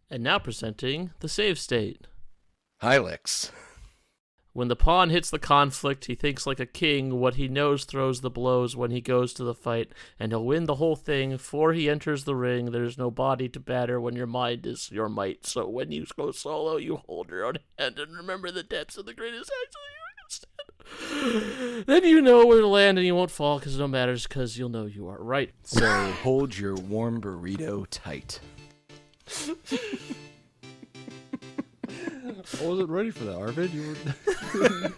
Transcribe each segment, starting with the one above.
And now presenting the save state. Hylics. When the pawn hits the conflict, he thinks like a king. What he knows throws the blows when he goes to the fight, and he'll win the whole thing. For he enters the ring, there's no body to batter when your mind is your might. So when you go solo, you hold your own hand and remember the depths of the greatest actually you understand. Then you know where to land and you won't fall because it don't matter, because you'll know you are right. So hold your warm burrito tight. I wasn't ready for that, Arvid. You were.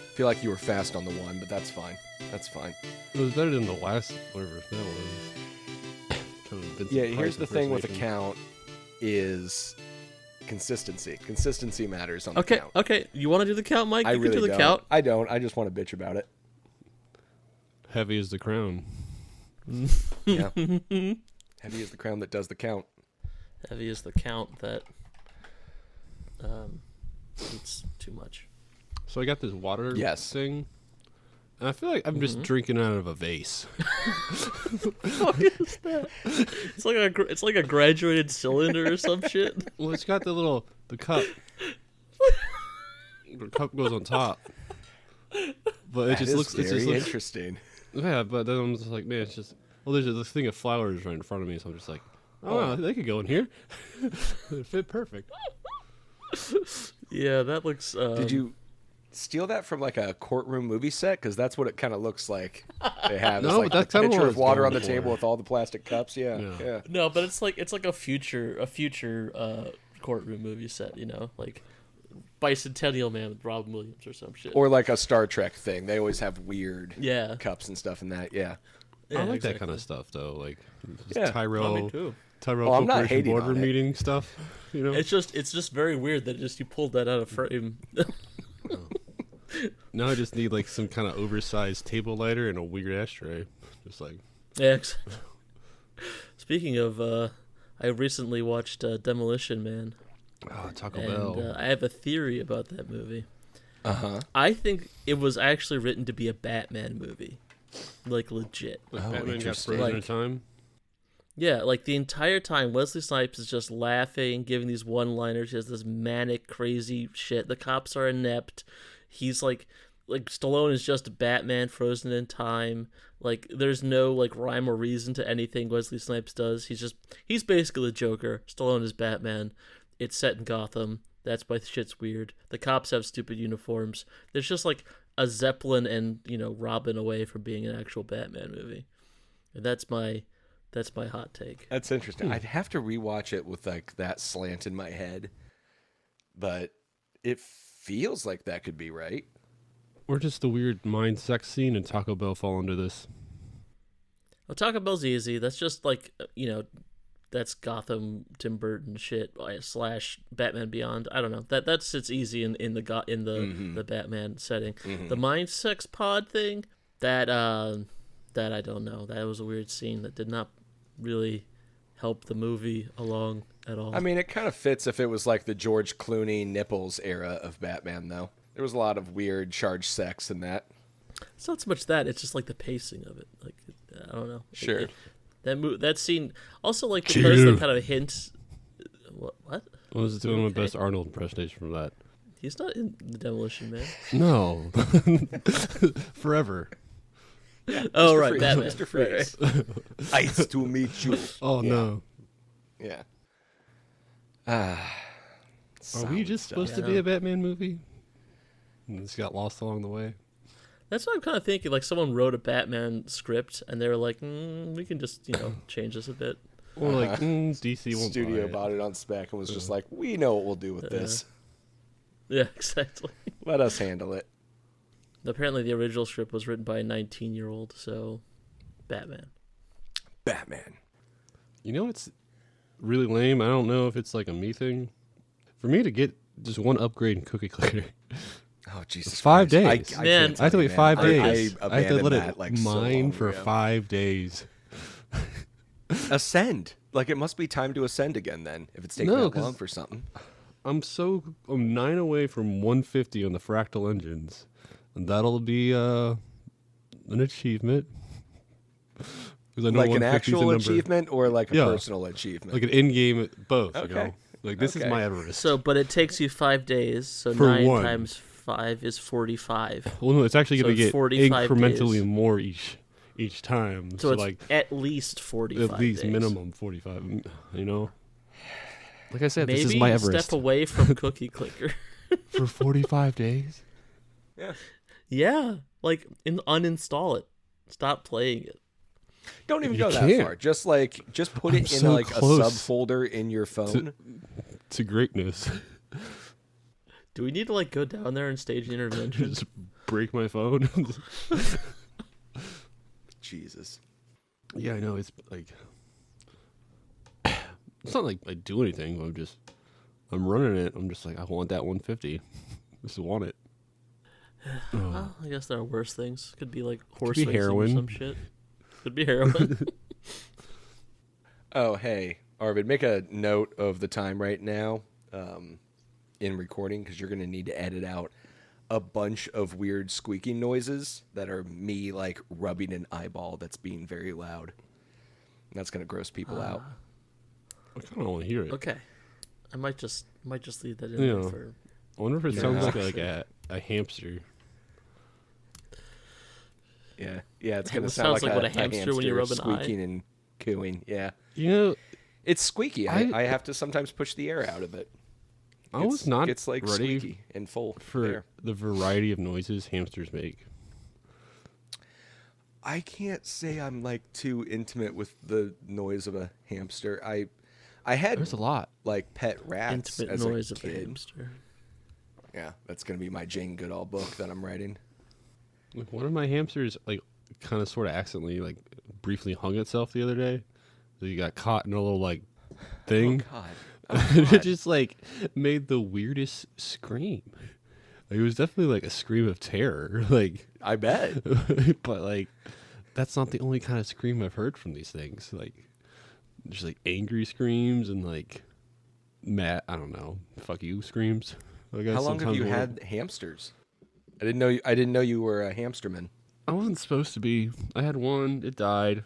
I feel like you were fast on the one, but that's fine. That's fine. It was better than the last, whatever that was. Yeah, here's the thing with a count is consistency. Consistency matters on the count. Okay. You want to do the count, Mike? I You really can do the don't. count. I don't. I just want to bitch about it. Heavy as the crown. Yeah. Heavy is the crown that does the count. Heavy is the count that eats too much. So I got this water Yes. thing, and I feel like I'm just drinking out of a vase. What is that? It's like a graduated cylinder or some shit. Well, it's got the cup. The cup goes on top, but it just looks. Very It's just like, interesting. yeah, but then I'm just like, man, it's just. Well, there's this thing of flowers right in front of me, so I'm just like, oh, they could go in here. It fit perfect. Yeah, that looks. Did you steal that from like a courtroom movie set? Because that's what it kind of looks like. They have No, it's like that's a kinda what pitcher I of was water going on the for. table with all the plastic cups. Yeah, Yeah. yeah. No, but it's like a future courtroom movie set. You know, like Bicentennial Man with Robin Williams or some shit. Or like a Star Trek thing. They always have weird Yeah. cups and stuff in that. Yeah. I like exactly. that kind of stuff, though. Like just Yeah. Tyrell, Me too. Tyrell Oh, I'm not Corporation hating boardroom on it. meeting stuff. You know, It's just very weird that you pulled that out of frame. now I just need like some kind of oversized table lighter and a weird ashtray. Just like Yeah. Speaking of, I recently watched Demolition Man, Taco and Bell. I have a theory about that movie. Uh-huh. I think it was actually written to be a Batman movie, like legit. Like Oh, Batman got interesting. frozen in Like- time. Yeah, like the entire time, Wesley Snipes is just laughing, giving these one-liners. He has this manic, crazy shit. The cops are inept. He's like Stallone is just Batman frozen in time. Like, there's no like rhyme or reason to anything Wesley Snipes does. He's basically the Joker. Stallone is Batman. It's set in Gotham. That's why shit's weird. The cops have stupid uniforms. There's just like a Zeppelin and Robin away from being an actual Batman movie. And that's my hot take. That's interesting. I'd have to rewatch it with like that slant in my head, but it feels like that could be right. Or just the weird mind sex scene and Taco Bell fall under this. Well, Taco Bell's easy. That's just like that's Gotham Tim Burton shit / Batman Beyond. I don't know. That sits easy in the Batman setting. The mind sex pod thing that I don't know. That was a weird scene that did not really help the movie along at all. I mean, it kind of fits if it was like the George Clooney nipples era of Batman, though. There was a lot of weird charged sex in that. It's not so much that, it's just like the pacing of it. Like, I don't know. Sure. That scene also, like, because they kind of hints. What? I was doing my best Arnold impersonation from that. He's not in the Demolition Man. No. Forever. Oh, Mr. right, Freeze. Batman. Mr. Freeze. Nice to meet you. Oh, no. Yeah. Are we just supposed to be Yeah. a Batman movie? And it's got lost along the way. That's what I'm kind of thinking. Like, someone wrote a Batman script, and they were like, we can just, change this a bit. Or like, DC won't Studio buy it. bought it on spec and was just like, we know what we'll do with this. Yeah, exactly. Let us handle it. Apparently, the original script was written by a 19-year-old, so Batman. Batman. You know, it's really lame. I don't know if it's like a me thing. For me to get just one upgrade in Cookie Clicker, Oh Jesus! 5 Christ. days. I Man, can't I have to tell you, wait 5 man. days. I I have to let abandoned it that, like, so mine long for ago. 5 days. Ascend. Like, it must be time to ascend again then, if it's taking No, that long 'cause for something. I'm 9 away from 150 on the fractal engines, and that'll be an achievement. 'Cause I know Like an 150 is a actual number. achievement or like a Yeah. personal achievement? Like an in-game, both. You Okay. know, like this is Okay. my Everest. So, but it takes you 5 days. So For 9 one. times 5 is 45. Well, no, it's actually So going to it's get 45 incrementally days. more each time. So it's like at least 45 at least days. minimum 45. You know, like I said, Maybe this is my Everest step away from Cookie Clicker. for 45 days. Yeah. Yeah, like uninstall it. Stop playing it. Don't even You go that can't. far. Just put I'm it in so like close a subfolder in your phone. To greatness. Do we need to like go down there and stage an intervention? Just break my phone. Jesus. Yeah, I know. It's like it's not like I do anything. I'm running it. I'm just like I want that 150. Just want it. Well, I guess there are worse things. Could be like horse be racing heroin. or some shit. Could be heroin. Oh, hey, Arvid, make a note of the time right now in recording because you're going to need to edit out a bunch of weird squeaking noises that are me like rubbing an eyeball that's being very loud. And that's going to gross people out. I kind of want to hear it. Okay, I might just leave that in Yeah. there for. I wonder if it Yeah. sounds like a hamster. Yeah, it's It going to sounds sound like like what a hamster when you rub an eye. squeaking and cooing. Yeah, You know, it's squeaky. I have to sometimes push the air out of it. I was not It's like ready squeaky and full for air. the variety of noises hamsters make. I can't say I'm like too intimate with the noise of a hamster. I had There's a lot. like pet rats Intimate as noise a of a kid. hamster. Yeah, that's gonna be my Jane Goodall book that I'm writing. Like one of my hamsters, like, kind of sort of accidentally, like, briefly hung itself the other day. So you got caught in a little, like, thing. Oh God. And it just, like, made the weirdest scream. Like, it was definitely, like, a scream of terror. Like, I bet. but, like, that's not the only kind of scream I've heard from these things. Like, just, like, angry screams and, like, I don't know, fuck you screams. I guess How long have sometimes you more. had hamsters? I didn't know you were a hamsterman. I wasn't supposed to be. I had one. It died.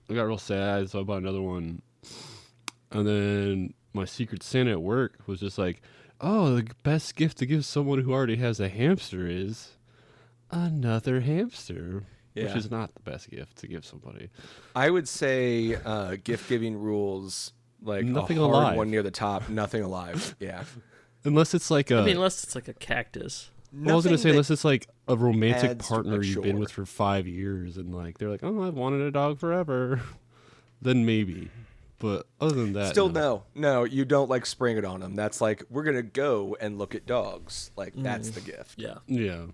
I got real sad, so I bought another one. And then my Secret Santa at work was just like, "Oh, the best gift to give someone who already has a hamster is another hamster," which Yeah. is not the best gift to give somebody. I would say gift giving rules like Nothing a hard alive. one near the top. Nothing alive. Yeah. Unless it's like a. I mean, unless it's like a cactus. Well, I was gonna say unless it's like a romantic adds to partner a you've been chore. with for 5 years, and like they're like, "Oh, I've wanted a dog forever," then maybe. But other than that, Still no, you don't like spring it on them. That's like we're gonna go and look at dogs. Like that's the gift. Yeah, Yeah.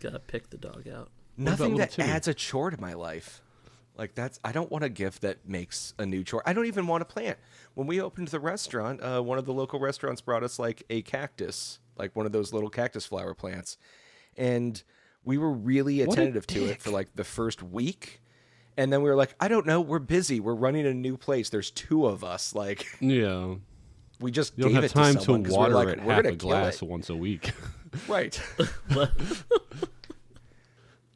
gotta pick the dog out. Nothing little that Timmy? adds a chore to my life. Like I don't want a gift that makes a new chore. I don't even want a plant. When we opened the restaurant, one of the local restaurants brought us like a cactus, like one of those little cactus flower plants, and we were really attentive to it for like the first week. And then we were like, I don't know, we're busy. We're running a new place. There's 2 of us. Like Yeah. we just You don't gave have it time to to someone 'cause water we're like, it we're half gonna a kill glass it. once a week. Right.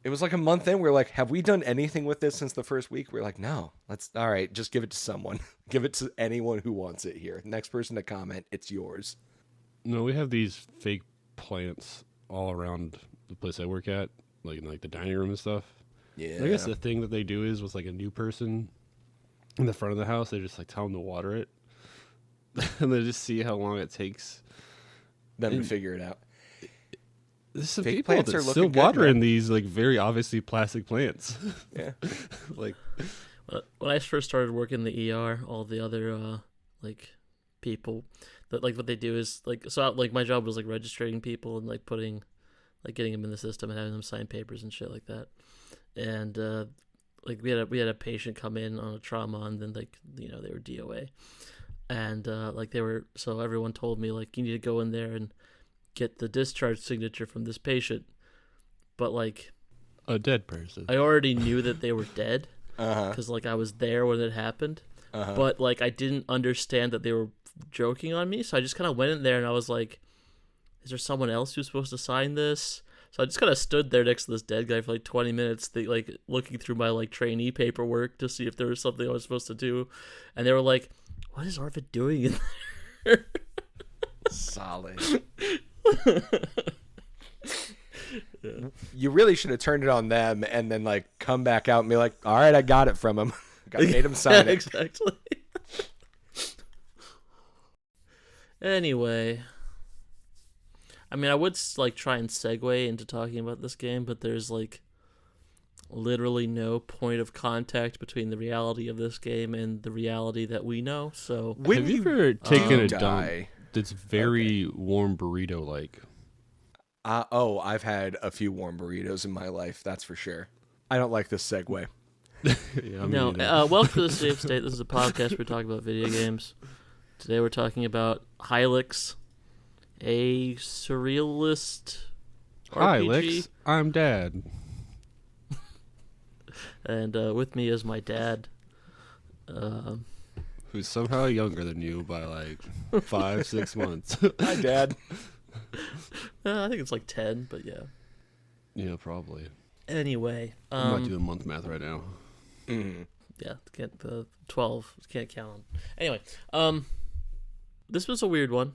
It was like a month in. We were like, have we done anything with this since the first week? We are like, no. All right, just give it to someone. Give it to anyone who wants it here. Next person to comment, it's yours. No, we have these fake plants all around the place I work at, like in like the dining room and stuff. Yeah. I guess the thing that they do is with like a new person in the front of the house, they just like tell them to water it, and they just see how long it takes. them to figure it out. There's some Fake people plants that are still looking good, watering man. these like very obviously plastic plants. Yeah. Like, When I first started working in the ER, all the other like people that like what they do is like like my job was like registering people and like putting like getting them in the system and having them sign papers and shit like that. And like we had a patient come in on a trauma and then like they were DOA. And like so everyone told me like you need to go in there and get the discharge signature from this patient, but like A dead person. I already knew that they were dead Uh-huh. because like I was there when it happened, Uh-huh. but like I didn't understand that they were joking on me, so I just kind of went in there and I was like, is there someone else who's supposed to sign this? So I just kind of stood there next to this dead guy for like 20 minutes, like looking through my like trainee paperwork to see if there was something I was supposed to do, and they were like, what is Arvid doing in there? Solid. You really should have turned it on them and then like come back out and be like, all right, I got it from him. Made him sign it. Exactly. Anyway, I mean, I would like try and segue into talking about this game, but there's like literally no point of contact between the reality of this game and the reality that we know. So When Have you ever taken a dump die, that's very warm burrito like? I've had a few warm burritos in my life, that's for sure. I don't like this segue. Yeah, I mean, no, welcome to the Safe State. This is a podcast where we talk about video games. Today we're talking about Hylics, a surrealist Hi, RPG. Lex. I'm Dad. And with me is my dad. Who's somehow younger than you by like 5-6 months. Hi, Dad. I think it's like 10, but yeah. Yeah, probably. Anyway, I'm not doing month math right now. Mm. yeah, the 12 can't count on. Anyway, this was a weird one,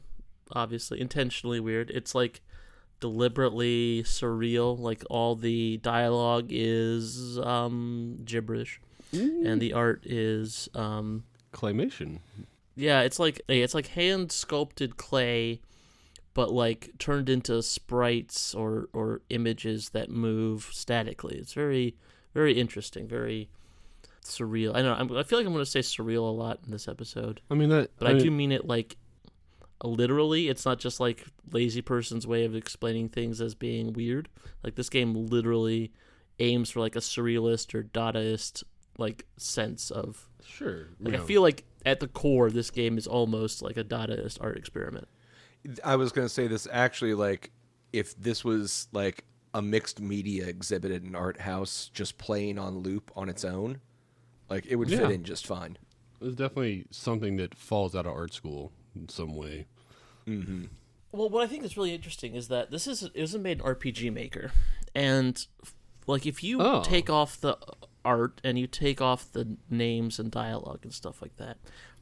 obviously intentionally weird. It's like deliberately surreal. Like all the dialogue is gibberish, and the art is Claymation. yeah, it's like hand sculpted clay, but like turned into sprites or images that move statically. It's very, very interesting, very surreal. I don't know. I feel like I'm going to say surreal a lot in this episode, I mean that, but I do mean it like literally. It's not just like lazy person's way of explaining things as being weird. Like this game literally aims for like a surrealist or Dadaist like sense of. Sure. Like I feel like at the core, this game is almost like a Dadaist art experiment. I was going to say this actually, like, if this was like a mixed media exhibit at an art house just playing on loop on its own, like it would fit in just fine. It's definitely something that falls out of art school in some way. Mm-hmm. Well, what I think is really interesting is that it was made in RPG Maker, and like if you take off the art and you take off the names and dialogue and stuff like that,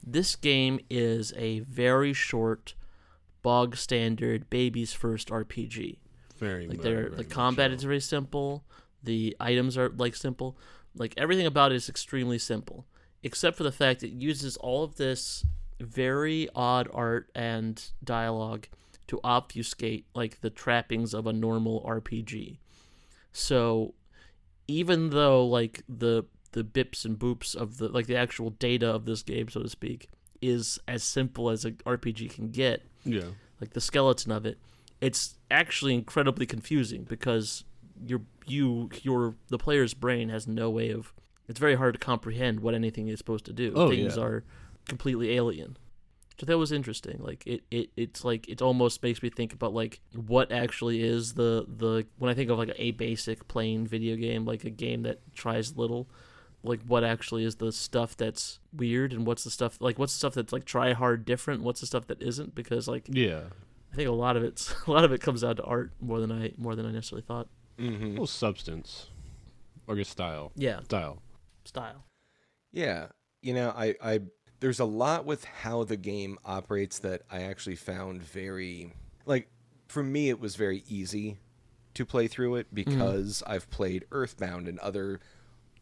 this game is a very short, bog standard baby's first RPG. Very Like very the combat is very simple, the items are like simple, like everything about it is extremely simple, except for the fact it uses all of this very odd art and dialogue to obfuscate like the trappings of a normal RPG. So even though like the bips and boops of the like the actual data of this game, so to speak, is as simple as an RPG can get, Yeah. like the skeleton of it, it's actually incredibly confusing because the player's brain has no way of. It's very hard to comprehend what anything is supposed to do. Things are completely alien. So that was interesting. Like it's like it almost makes me think about like what actually is the when I think of like a basic plain video game, like a game that tries little, like what actually is the stuff that's weird and what's the stuff that's like try hard different, what's the stuff that isn't, because like I think a lot of it comes down to art more than I necessarily thought. Mm-hmm. Well, substance. Or just style. Yeah. Style. Yeah, you know, I there's a lot with how the game operates that I actually found very, like, for me it was very easy to play through it because I've played Earthbound and other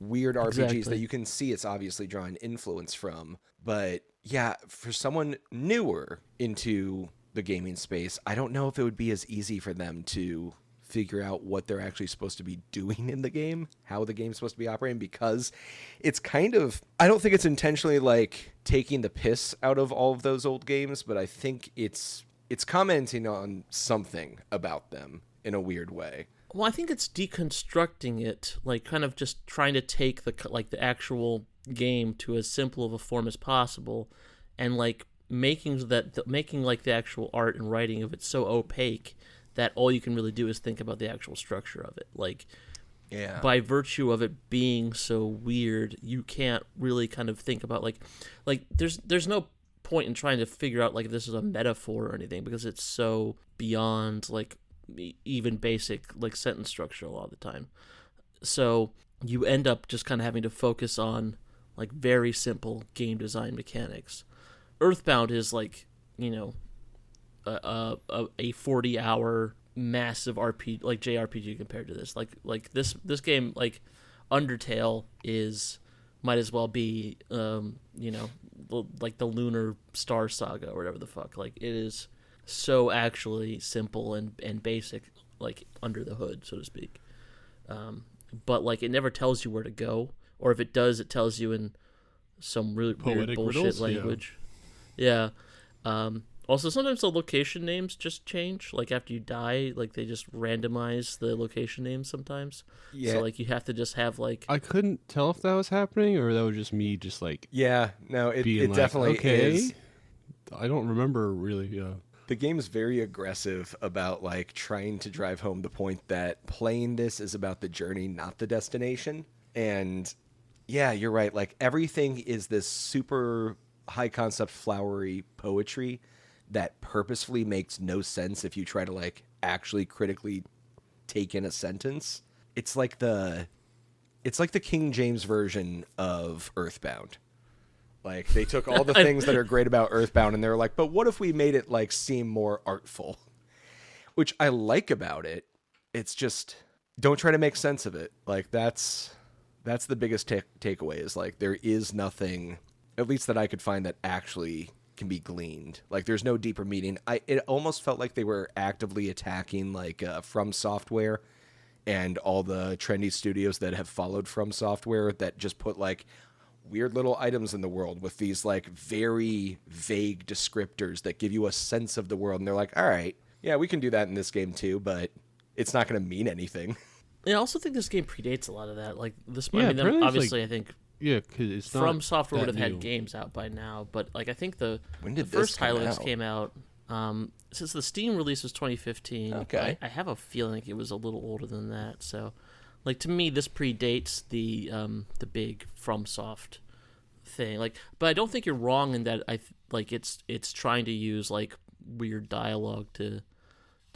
weird RPGs that you can see it's obviously drawing influence from. But yeah, for someone newer into the gaming space, I don't know if it would be as easy for them to figure out what they're actually supposed to be doing in the game, how the game's supposed to be operating, because it's kind of, I don't think it's intentionally like taking the piss out of all of those old games, but I think it's commenting on something about them in a weird way. Well, I think it's deconstructing it, like kind of just trying to take the actual game to as simple of a form as possible, and like making like the actual art and writing of it so opaque that all you can really do is think about the actual structure of it. Like, by virtue of it being so weird, you can't really kind of think about like there's no point in trying to figure out like this is a metaphor or anything, because it's so beyond like even basic like sentence structure a lot of the time. So you end up just kind of having to focus on like very simple game design mechanics. Earthbound is like, you know, a 40-hour massive RPG, like JRPG compared to this. Like this game, like Undertale might as well be, you know, like the Lunar Star Saga or whatever the fuck. Like, it is so actually simple and basic, like under the hood, so to speak. But like it never tells you where to go, or if it does, it tells you in some really weird bullshit riddles? language. Yeah. Also, sometimes the location names just change. Like, after you die, like, they just randomize the location names sometimes. Yeah. So, like, you have to just have, like... I couldn't tell if that was happening or that was just me just, like... Yeah, no, it like, definitely is. I don't remember, really, yeah. The game is very aggressive about, like, trying to drive home the point that playing this is about the journey, not the destination. And, yeah, you're right. Like, everything is this super high-concept, flowery poetry that purposefully makes no sense if you try to like actually critically take in a sentence. It's like the King James version of Earthbound. Like, they took all the things that are great about Earthbound and they're like, but what if we made it like seem more artful? Which I like about it. It's just, don't try to make sense of it. Like, that's the biggest takeaway, is like there is nothing, at least that I could find, that actually can be gleaned. Like, there's no deeper meaning. It almost felt like they were actively attacking like From Software and all the trendy studios that have followed From Software that just put like weird little items in the world with these like very vague descriptors that give you a sense of the world. And they're like, all right, yeah, we can do that in this game too, but it's not going to mean anything. Yeah, I also think this game predates a lot of that. Like, this, Yeah, I mean, obviously, like, I think yeah, because it's not From Software would have that had new. games out by now, but like I think the When first Hylics came out, since the Steam release was 2015. Okay. I have a feeling it was a little older than that. So, like, to me, this predates the big FromSoft thing. Like, but I don't think you're wrong in that it's trying to use like weird dialogue to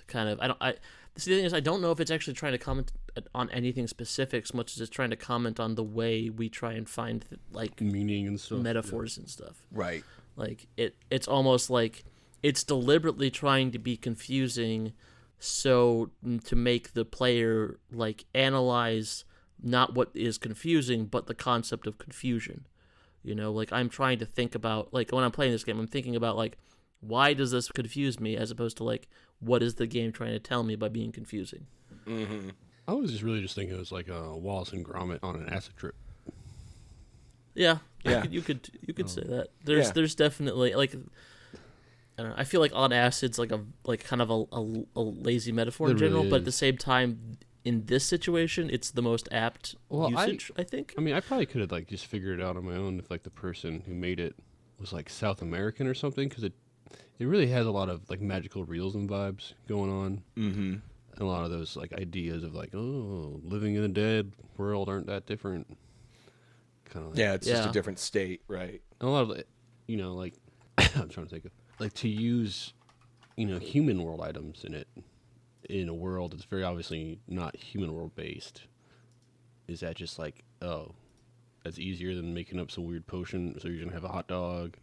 kind of See, the thing is, I don't know if it's actually trying to comment on anything specific as much as it's trying to comment on the way we try and find like meaning and stuff, metaphors and stuff. Right. Like, it's almost like it's deliberately trying to be confusing, so to make the player like analyze not what is confusing, but the concept of confusion. You know, like, I'm trying to think about, like, when I'm playing this game, I'm thinking about like, why does this confuse me, as opposed to like, what is the game trying to tell me by being confusing? Mm-hmm. I was just thinking it was like Wallace and Gromit on an acid trip. Yeah, Yeah. You could say that. There's definitely like, I don't know. I feel like on acid's like kind of a lazy metaphor in It really general, but at the is. same time, in this situation, it's the most apt usage. I think. I mean, I probably could have like just figured it out on my own if like the person who made it was like South American or something, because it really has a lot of like magical realism vibes going on. Mm-hmm. And a lot of those like ideas of like, oh, living in a dead world aren't that different. Kind of like, Yeah, it's just a different state, right? and a lot of it, you know, like I'm trying to think of like to use, you know, human world items in it in a world that's very obviously not human world based. Is that just like, oh, that's easier than making up some weird potion? So you're gonna have a hot dog,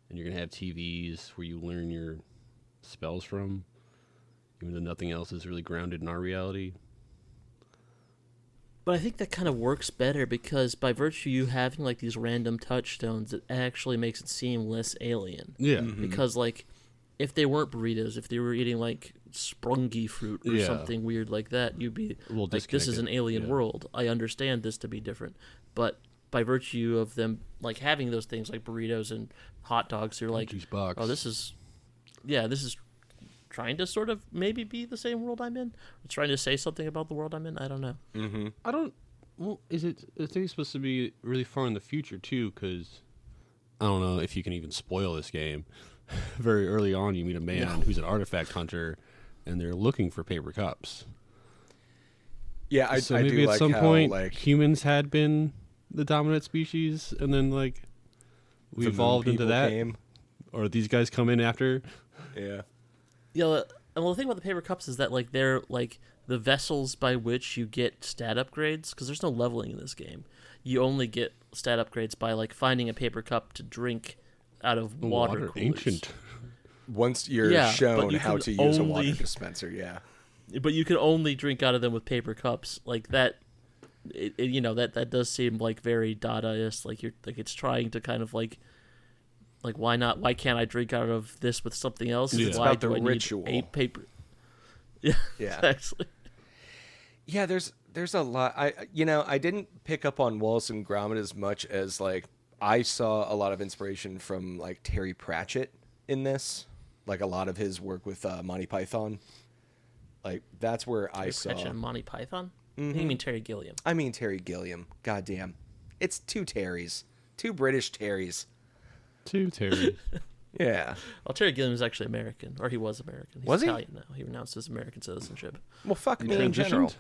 and you're gonna have TVs where you learn your spells from, even though nothing else is really grounded in our reality. But I think that kind of works better because by virtue of you having like these random touchstones, it actually makes it seem less alien. Yeah. Mm-hmm. Because like, if they weren't burritos, if they were eating like sprungy fruit or Yeah. something weird like that, you'd be A little like, this is an disconnected. alien Yeah. world. I understand this to be different. But by virtue of them like having those things like burritos and hot dogs, you're like, Juice box. oh, this is trying to sort of maybe be the same world I'm in. It's trying to say something about the world I'm in. I don't know. Mm-hmm. I don't. Well, is it? I think it's supposed to be really far in the future too, because I don't know if you can even spoil this game, very early on, you meet a man who's an artifact hunter, and they're looking for paper cups. Yeah, I maybe do at like some how, point like, humans had been the dominant species, and then like we the moon evolved into people that, came. or these guys come in after. Yeah. Yeah, and well, the thing about the paper cups is that like they're like the vessels by which you get stat upgrades, because there's no leveling in this game. You only get stat upgrades by like finding a paper cup to drink out of water coolers. Ancient. Once you're Yeah, shown but you how can to use a water only- dispenser, yeah. But you can only drink out of them with paper cups. Like that, that does seem like very Dadaist. Like you're like it's trying to kind of like why not? Why can't I drink out of this with something else? Yeah. It's Why about do the I need ritual. 8 paper? Yeah, Yeah. exactly. Yeah, there's a lot. I didn't pick up on Wallace and Gromit as much as like I saw a lot of inspiration from like Terry Pratchett in this, like a lot of his work with Monty Python. Like that's where I saw. Pratchett and Monty Python. I think you mean Terry Gilliam. I mean Terry Gilliam. Goddamn, it's two Terrys, two British Terrys. Two Terry. Yeah. Well, Terry Gilliam is actually American, or he was American. He's Was he? Italian now. He renounced his American citizenship. Well, fuck He me in general. transitioned?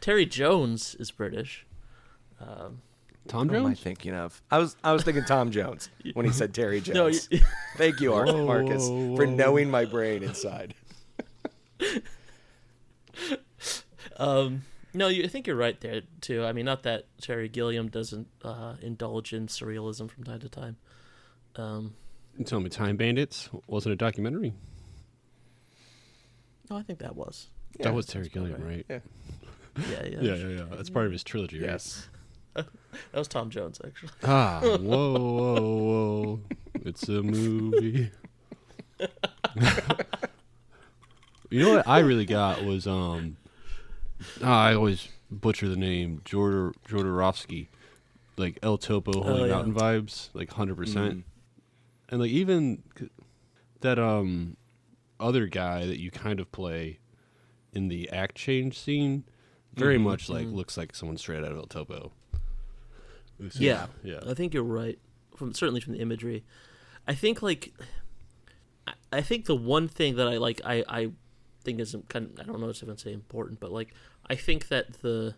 Terry Jones is British. Tom Who am I Jones. thinking of? I was thinking Tom Jones when he said Terry No, Jones. Thank you, Whoa, Marcus, whoa, for whoa. knowing my brain inside. No, I think you're right there too. I mean, not that Terry Gilliam doesn't indulge in surrealism from time to time. You tell me Time Bandits wasn't a documentary? No, I think that was. Yeah, That was Terry about Gilliam, right? Yeah. Yeah. That's part of his trilogy, right? Yes. That was Tom Jones, actually. Ah, whoa. It's a movie. You know what I really got was I always butcher the name Jodorowsky, like El Topo Holy yeah. Mountain vibes, like 100%. Mm. And like even that other guy that you kind of play in the act change scene, very much like looks like someone straight out of El Topo. Yeah, yeah. I think you're right. Certainly from the imagery, I think I think the one thing that I think is kind of, I don't know if I'm gonna say important, but like I think that the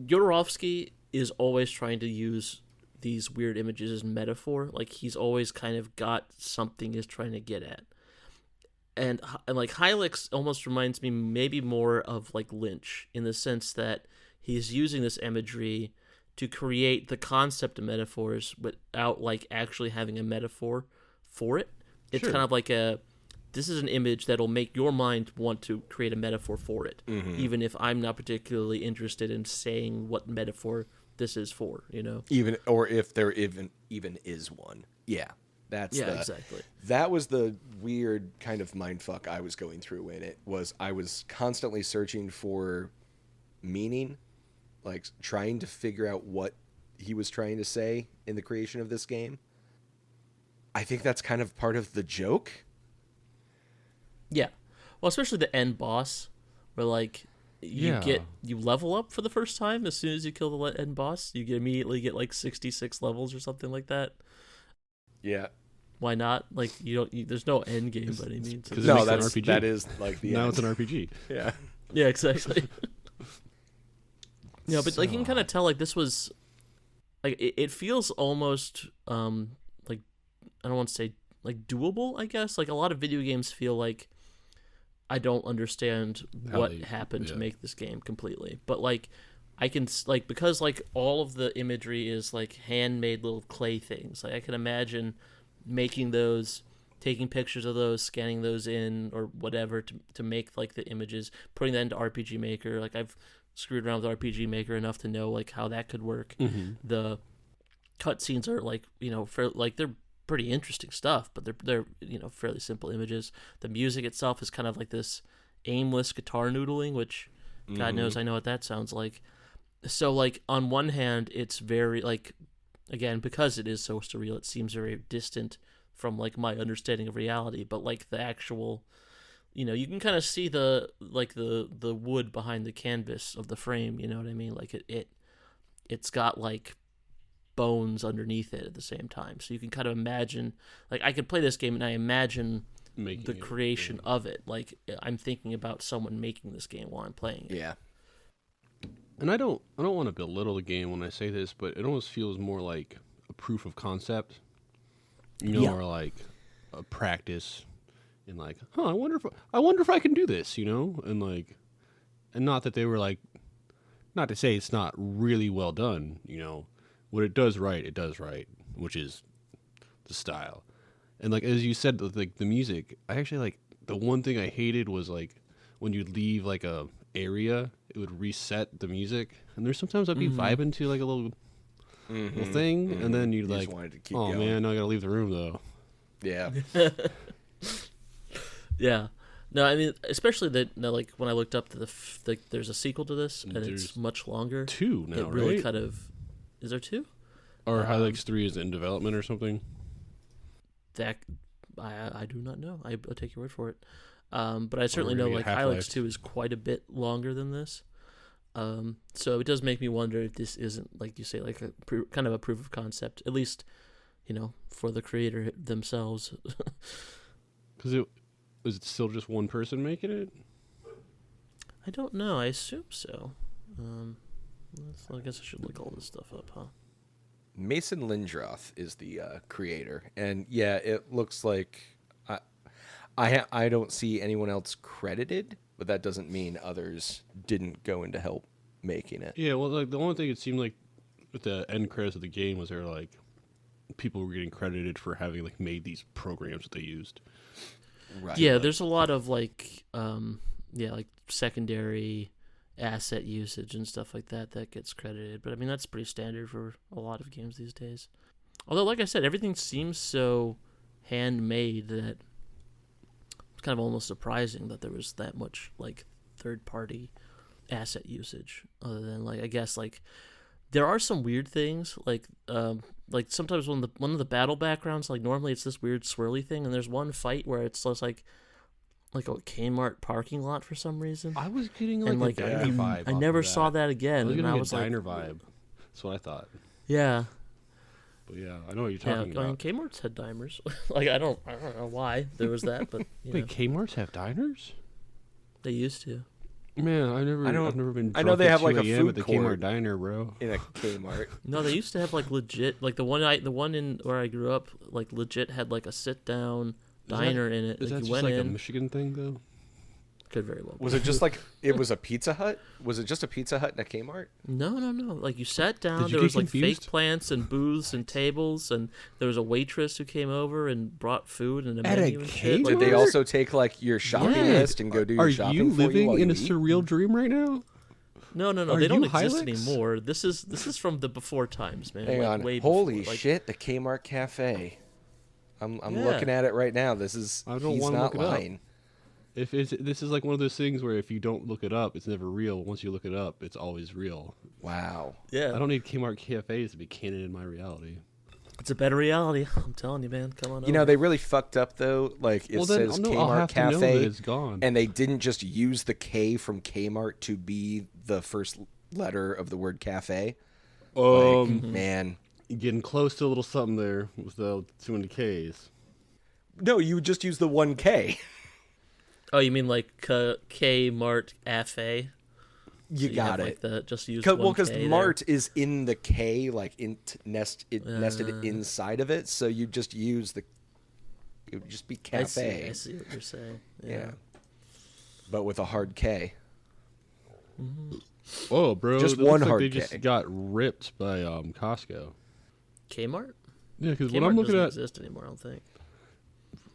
Jodorowsky is always trying to use these weird images as metaphor. Like he's always kind of got something he's trying to get at. And like Hylics almost reminds me maybe more of like Lynch in the sense that he's using this imagery to create the concept of metaphors without like actually having a metaphor for it. It's Sure. kind of like this is an image that'll make your mind want to create a metaphor for it, even if I'm not particularly interested in saying what metaphor this is for, Even or if there even is one. Yeah. That's exactly. That was the weird kind of mindfuck I was going through in it. Was I was constantly searching for meaning, like trying to figure out what he was trying to say in the creation of this game. I think that's kind of part of the joke. Yeah. Well, especially the end boss, where like you level up for the first time as soon as you kill the end boss. You immediately get like 66 levels or something like that. Yeah. Why not? Like there's no end game by any means. 'Cause it No, makes an that's RPG. that is like the Now end. it's an RPG. Yeah. Yeah, exactly. But like you can kind of tell like this was like it feels almost like I don't want to say like doable, I guess. Like a lot of video games feel like I don't understand what happened to make this game completely. But like I can like because like all of the imagery is like handmade little clay things. Like I can imagine making those, taking pictures of those, scanning those in or whatever to make like the images, putting that into RPG Maker. Like I've screwed around with RPG Maker enough to know like how that could work. The cutscenes are like like they're pretty interesting stuff, but they're fairly simple images. The music itself is kind of like this aimless guitar noodling, which God knows I know what that sounds like. So like on one hand, it's very like again because it is so surreal, it seems very distant from like my understanding of reality. But like the actual, you can kind of see the wood behind the canvas of the frame. You know what I mean? Like it's got like bones underneath it at the same time. So you can kind of imagine, like, I could play this game and I imagine Making the creation of it. Like, I'm thinking about someone making this game while I'm playing it. Yeah. And I don't want to belittle the game when I say this, but it almost feels more like a proof of concept, or like a practice, and like, I wonder if I can do this, and like, and not that they were like, not to say it's not really well done, what it does right, which is the style, and like as you said, like the music, I actually like the one thing I hated was like when you leave like a area, it would reset the music, and there's sometimes I'd be vibing to like a little thing, and then you'd like, wanted to keep oh going. man, I gotta leave the room though. Yeah. Yeah. No, I mean, especially that. No, like when I looked up there's a sequel to this, and There's it's much longer. 2 now, It really right? kind of. Is there 2? Or Hylics 3 is in development or something. That I do not know. I'll take your word for it. But I certainly we're know gonna like get Hylics Half-Life. 2 is quite a bit longer than this. So it does make me wonder if this isn't, like you say, like kind of a proof of concept, at least, for the creator themselves. Because was it still just one person making it? I don't know. I assume so. I guess I should look all this stuff up, huh? Mason Lindroth is the creator, and yeah, it looks like I don't see anyone else credited, but that doesn't mean others didn't go in to help making it. Yeah, well, like the only thing it seemed like with the end credits of the game was there like people were getting credited for having like made these programs that they used. Right. Yeah, there's a lot of like like secondary asset usage and stuff like that gets credited. But I mean, that's pretty standard for a lot of games these days. Although, like I said, everything seems so handmade that it's kind of almost surprising that there was that much like third-party asset usage. Other than like, I guess like there are some weird things like sometimes one of the battle backgrounds, like normally it's this weird swirly thing, and there's one fight where it's just like a Kmart parking lot for some reason. I was getting like, And, like, a diner vibe. I off never of saw that I again. was And getting I a was diner like, vibe. That's what I thought. yeah. But yeah, I know what you're Yeah, talking I mean, about. Kmart's had diners. Like I don't know why there was that, but Wait, Kmart's have diners? they used to. Man, I've never been. I know drunk they at have, like, 2 a a.m. food at the court. Kmart diner, bro. In a Kmart. No, they used to have like legit, like the one in where I grew up, like legit had like a sit down diner in it. Is Like that you just went like a in, Michigan thing though? could very well. Was it just like it was a Pizza Hut? Was it just a Pizza Hut and a Kmart? No. Like you sat down, Did you there get was like confused? fake plants and booths and tables, and there was a waitress who came over and brought food and a At a menu and shit. Kmart? Did they also take like your shopping Yeah. list and go do your Are shopping you for you living while in you a eat? surreal dream right now? No, Are they don't you exist Hylics? anymore. This is from the before times, man. Hang like, on. way Holy before. Like, shit, the Kmart Cafe. I'm Yeah. looking at it right now. This is I don't he's wanna not look it up. lying. If this is like one of those things where if you don't look it up, it's never real. Once you look it up, it's always real. Wow. Yeah, I don't need Kmart cafes to be canon in my reality. it's a better reality. I'm telling you, man. Come on. You know, over. they really fucked up though. Like it Well, then says I'll Kmart have to know that Cafe, it's gone. and they didn't just use the K from Kmart to be the first letter of the word cafe. Like, man. Getting close to a little something there with the 2 and the K's. No, you would just use the one K. Oh, you mean like Kmart Cafe? You So got have, it. Like just use Well, one because K there. Mart is in the K, like nested inside of it. So you just use the. It would just be cafe. I see what you're saying. Yeah. But with a hard K. Oh, bro! Just it looks one like hard they K. just got ripped by Costco. Kmart? Yeah, because Kmart when I'm looking doesn't at, exist anymore. I don't think.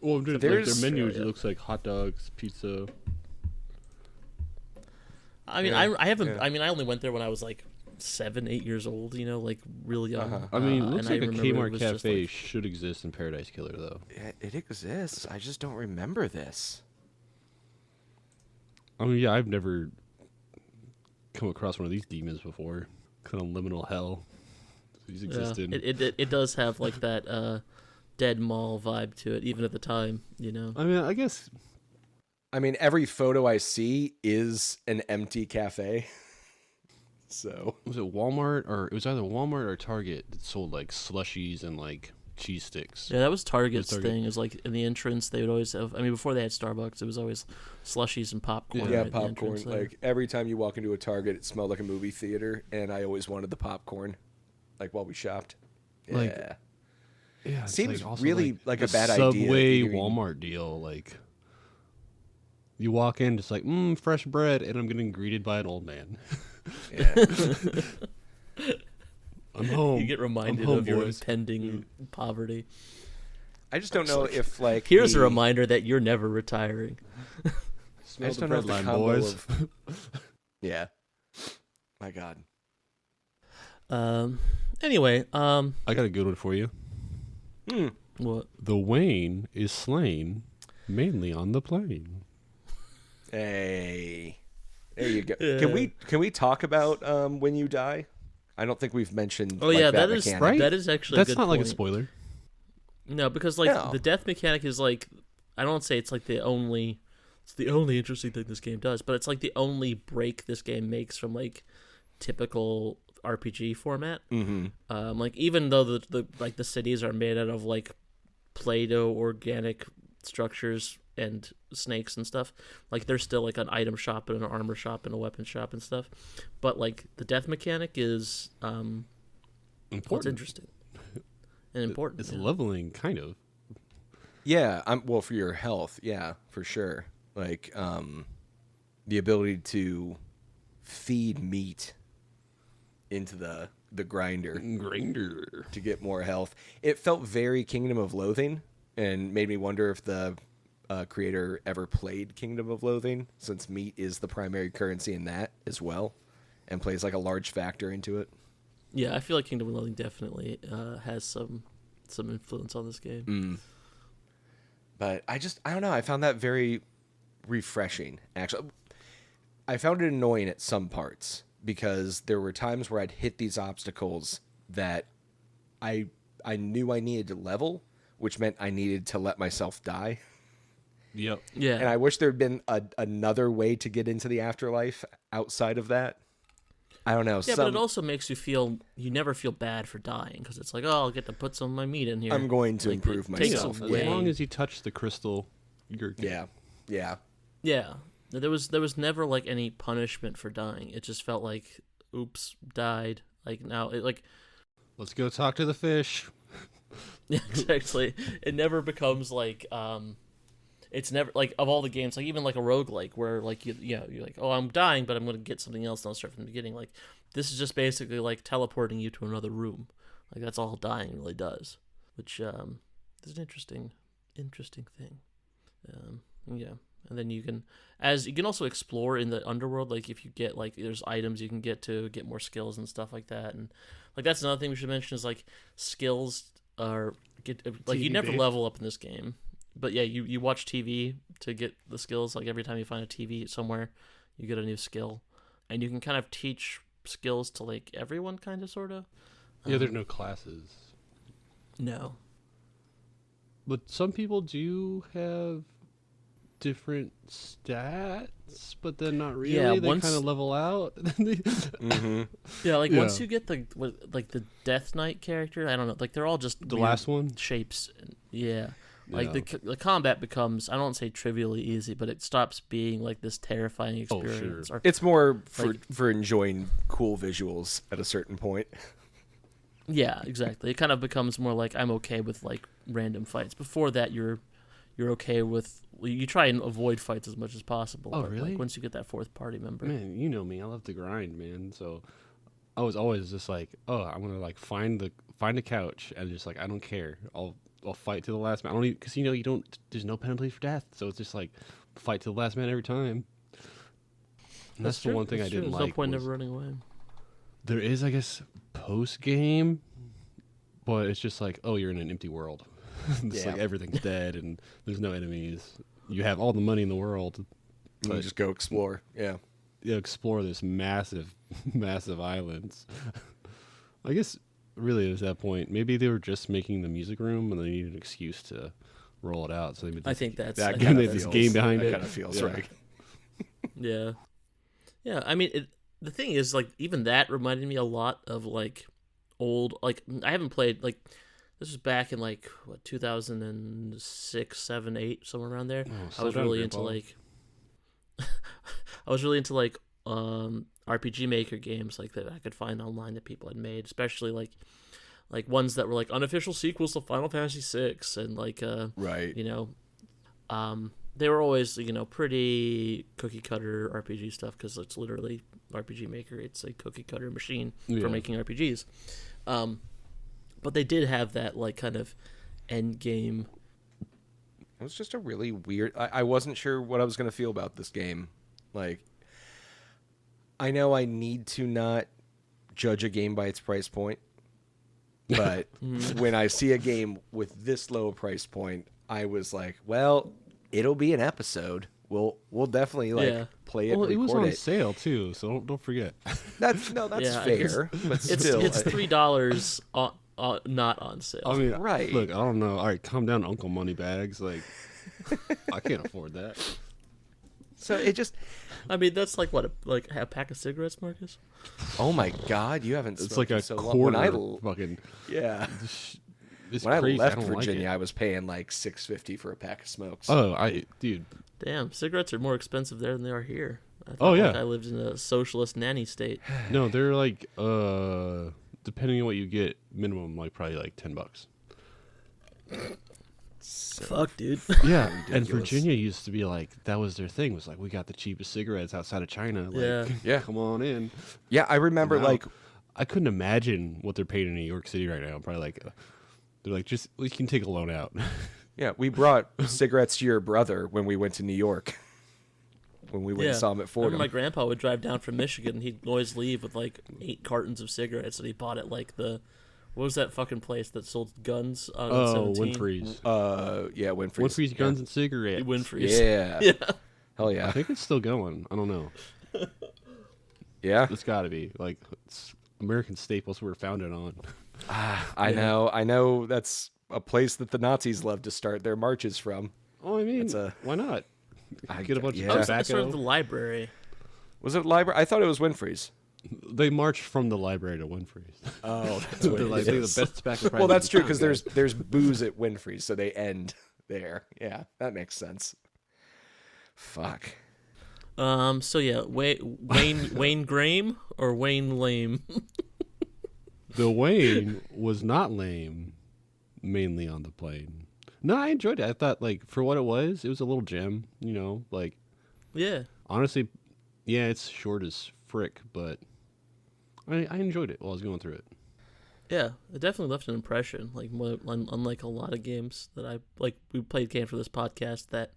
well, dude, like There's- their menus, Yeah. it looks like hot dogs, pizza. I mean, Yeah, I haven't. yeah. I mean, I only went there when I was like 7, 8 years old. You know, like really young. I mean, it looks and like I a remember it Kmart was just, cafe like- should exist in Paradise Killer, though. It exists. I just don't remember this. I mean, yeah, I've never come across one of these demons before. Kind of liminal hell. These exist in. It does have like that dead mall vibe to it, even at the time. You know. I mean, I guess I mean, every photo I see is an empty cafe. So Was it Walmart or it was either Walmart or Target that sold like slushies and like cheese sticks? Yeah, that was Target's Target. thing. Is like in the entrance they would always have. I mean, before they had Starbucks, it was always slushies and popcorn. yeah, right at the popcorn. entrance there. Like every time you walk into a Target, it smelled like a movie theater, and I always wanted the popcorn. Like while we shopped. Yeah. Like, Yeah, it's Seems also really like a bad idea. Subway You mean- Walmart deal. Like you walk in, just like fresh bread, and I'm getting greeted by an old man. Yeah. I'm home. You get reminded I'm home, of your boys. impending poverty. I just don't know if like Here's a the- reminder that you're never retiring. Smell just the don't know bread if the line, combo boys. of- Yeah. My God. Anyway, I got a good one for you. what? The Wayne is slain mainly on the plane. Hey. There you go. Yeah. Can we talk about when you die? I don't think we've mentioned. Oh like, yeah, that that is mechanic. Right? that is actually That's a good not like a point. spoiler. No, because like No. the death mechanic is like I don't say it's like the only interesting thing this game does, but it's like the only break this game makes from like typical RPG format. Mm-hmm. Like even though the cities are made out of like Play-Doh organic structures and snakes and stuff, like there's still like an item shop and an armor shop and a weapon shop and stuff. But like the death mechanic is what's Important. interesting and important. It's yeah. leveling, kind of. Yeah. Well for your health. Yeah, for sure. Like the ability to feed meat into the grinder to get more health. It felt very Kingdom of Loathing, and made me wonder if the creator ever played Kingdom of Loathing, since meat is the primary currency in that as well, and plays like a large factor into it. Yeah, I feel like Kingdom of Loathing definitely has some influence on this game. But I don't know. I found that very refreshing, actually. I found it annoying at some parts because there were times where I'd hit these obstacles that I knew I needed to level, which meant I needed to let myself die. Yep. Yeah, And I wish there had been another way to get into the afterlife outside of that. I don't know. yeah, but it also makes you never feel bad for dying because it's like, oh, I'll get to put some of my meat in here. I'm going to Like, improve it takes myself. away- As long as you touch the crystal, you're good. Yeah. Yeah. Yeah, there was never like any punishment for dying. It just felt like, oops, died. Like now, Let's go talk to the fish. yeah, exactly. It never becomes like it's never like of all the games, like even like a roguelike where like you're like, oh, I'm dying, but I'm gonna get something else and I'll start from the beginning. Like this is just basically like teleporting you to another room. Like that's all dying really does, which is an interesting thing. Yeah, and then you can also explore in the underworld. Like if you get like there's items you can get more skills and stuff like that, and like that's another thing we should mention is like skills are you never TV-based. level up in this game, but yeah, you watch TV to get the skills. Like every time you find a TV somewhere, you get a new skill, and you can kind of teach skills to like everyone, kind of, sort of. Yeah, there's no classes. No. But some people do have different stats, but then not really. Yeah, they once- kind of level out. Yeah, like Yeah. once you get the Death Knight character, I don't know, like they're all just The weird last one? shapes. Yeah, like Yeah. the combat becomes, I don't say trivially easy, but it stops being like this terrifying Oh, sure. experience. Or, It's more for Like- for enjoying cool visuals at a certain point. yeah, exactly. It kind of becomes more like I'm okay with like random fights. Before that, you're okay with, you try and avoid fights as much as possible. Oh, but, really? Like, once you get that fourth party member. Man, you know me. I love to grind, man. So I was always just like, oh, I'm gonna like find a couch and just like I don't care. I'll fight to the last man. I don't even, because you don't. There's no penalty for death, so it's just like fight to the last man every time. And that's the true, one thing I that's true. didn't There's like. no point in was- ever running away. There is, I guess, post game, but it's just like, oh, you're in an empty world. It's Yeah. like everything's dead and there's no enemies. You have all the money in the world. You But- just go explore. Yeah. You explore this massive, massive islands. I guess really at that point, maybe they were just making the music room and they needed an excuse to roll it out. So they made I this, think that's That I kind think of that's- this game behind that it. kind of feels Yeah. right. Yeah, yeah. I mean, the thing is, like, even that reminded me a lot of like old, like, I haven't played, like, this was back in like what, 2006, 7, 8, somewhere around there. I was really into like I was really into like RPG Maker games like that I could find online that people had made, especially like ones that were like unofficial sequels to Final Fantasy VI, and like Right. you know, they were always, you know, pretty cookie cutter RPG stuff, because it's literally RPG Maker. It's a cookie cutter machine for making RPGs. But they did have that like kind of end game. It was just a really weird. I wasn't sure what I was going to feel about this game. Like, I know I need to not judge a game by its price point, but when I see a game with this low price point, I was like, well, it'll be an episode. We'll definitely play it. Well, it was record on it. sale too, so don't forget. That's fair, but still, It's $3 not on sale. I mean, Right. Look, I don't know. All right, calm down, Uncle Moneybags. Like, I can't afford that. so it just. I mean, that's like what, like a pack of cigarettes, Marcus? Oh my God, you haven't. It's smoked like a in so long. quarter. Fucking. Yeah. It's When crazy. I left don't Virginia, like I was paying like $6.50 for a pack of smokes. dude. Damn, cigarettes are more expensive there than they are here. I Oh, felt yeah. like I lived in a socialist nanny state. No, they're like, depending on what you get, minimum like probably like $10. Fuck, dude. Yeah, and ridiculous. Virginia used to be like that was their thing. Was like we got the cheapest cigarettes outside of China. Like, Yeah. come on in. Yeah, I remember Now, like I couldn't imagine what they're paying in New York City right now. Probably like they're like just we can take a loan out. yeah, we brought cigarettes to your brother when we went to New York. When we went and saw him at I remember Fordham. my grandpa would drive down from Michigan, and he'd always leave with like 8 cartons of cigarettes that he bought at like what was that fucking place that sold guns on Oh, 17? Winfrey's. Yeah, Winfrey's. Winfrey's Guns and Cigarettes. Winfrey's. Yeah. Yeah. Hell I yeah. think it's still going. I don't know. Yeah. It's got to be like it's American staples were founded on. I know that's a place that the Nazis love to start their marches from. Oh, I mean, It's a- why not? Get a bunch yeah. I of was sort tobacco. of the library. Was it library? I thought it was Winfrey's. They march from the library to Winfrey's. Oh, that's They're what it like they're the is. best tobacco. Well, that's true prices. because there's booze at Winfrey's, so they end there. Yeah, that makes sense. Fuck. So yeah, Wayne Graham or Wayne Lame? The Wayne was not lame, mainly on the plane. No, I enjoyed it. I thought, like, for what it was a little gem, you know, like, Yeah. honestly, yeah, it's short as frick, but I enjoyed it while I was going through it. Yeah, it definitely left an impression. Like, unlike a lot of games that we played games for this podcast that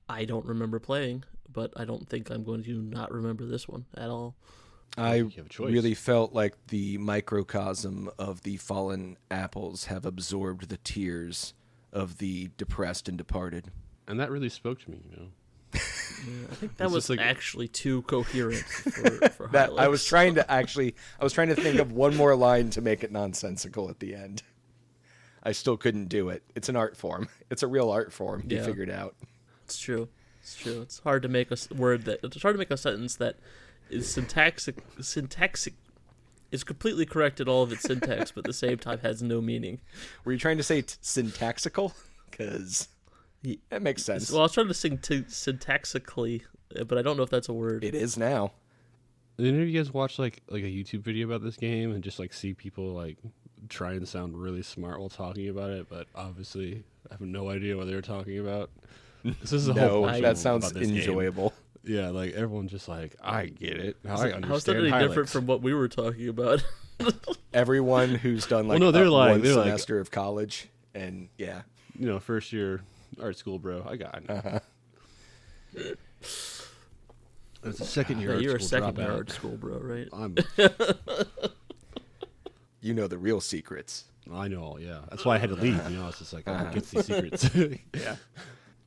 I don't remember playing, but I don't think I'm going to not remember this one at all. I You have a choice. really felt like the microcosm of the fallen apples have absorbed the tears of the depressed and departed. And that really spoke to me, you know. Yeah, I think that It's was just like- actually too coherent for That I was Hylics. trying to think of one more line to make it nonsensical at the end. I still couldn't do it. It's an art form. It's a real art form. You Yeah. figured out. It's true. It's true. It's hard to make a it's hard to make a sentence that is syntaxic is completely correct in all of its syntax, but at the same time has no meaning. Were you trying to say syntaxical? Because Ye- that makes sense. Well, I was trying to sing syntaxically, but I don't know if that's a word. It is now. Did any of you guys watch like a YouTube video about this game and just like see people like try and sound really smart while talking about it, but obviously I have no idea what they're talking about. This is a whole No, bunch that of sounds about this game. enjoyable. Yeah, like everyone just like I get it. I understand. How's that any different Hylics. from what we were talking about? Everyone who's done like Well, no, they're like- one they're like- semester of college, and yeah, you know, first year art school, bro? I got it. It's a second year. Yeah, art you're a school second year dropout. art school, bro, right? you know the real secrets. I know, yeah. That's why I had to leave. You know, it's just like oh, who gets these secrets. Yeah,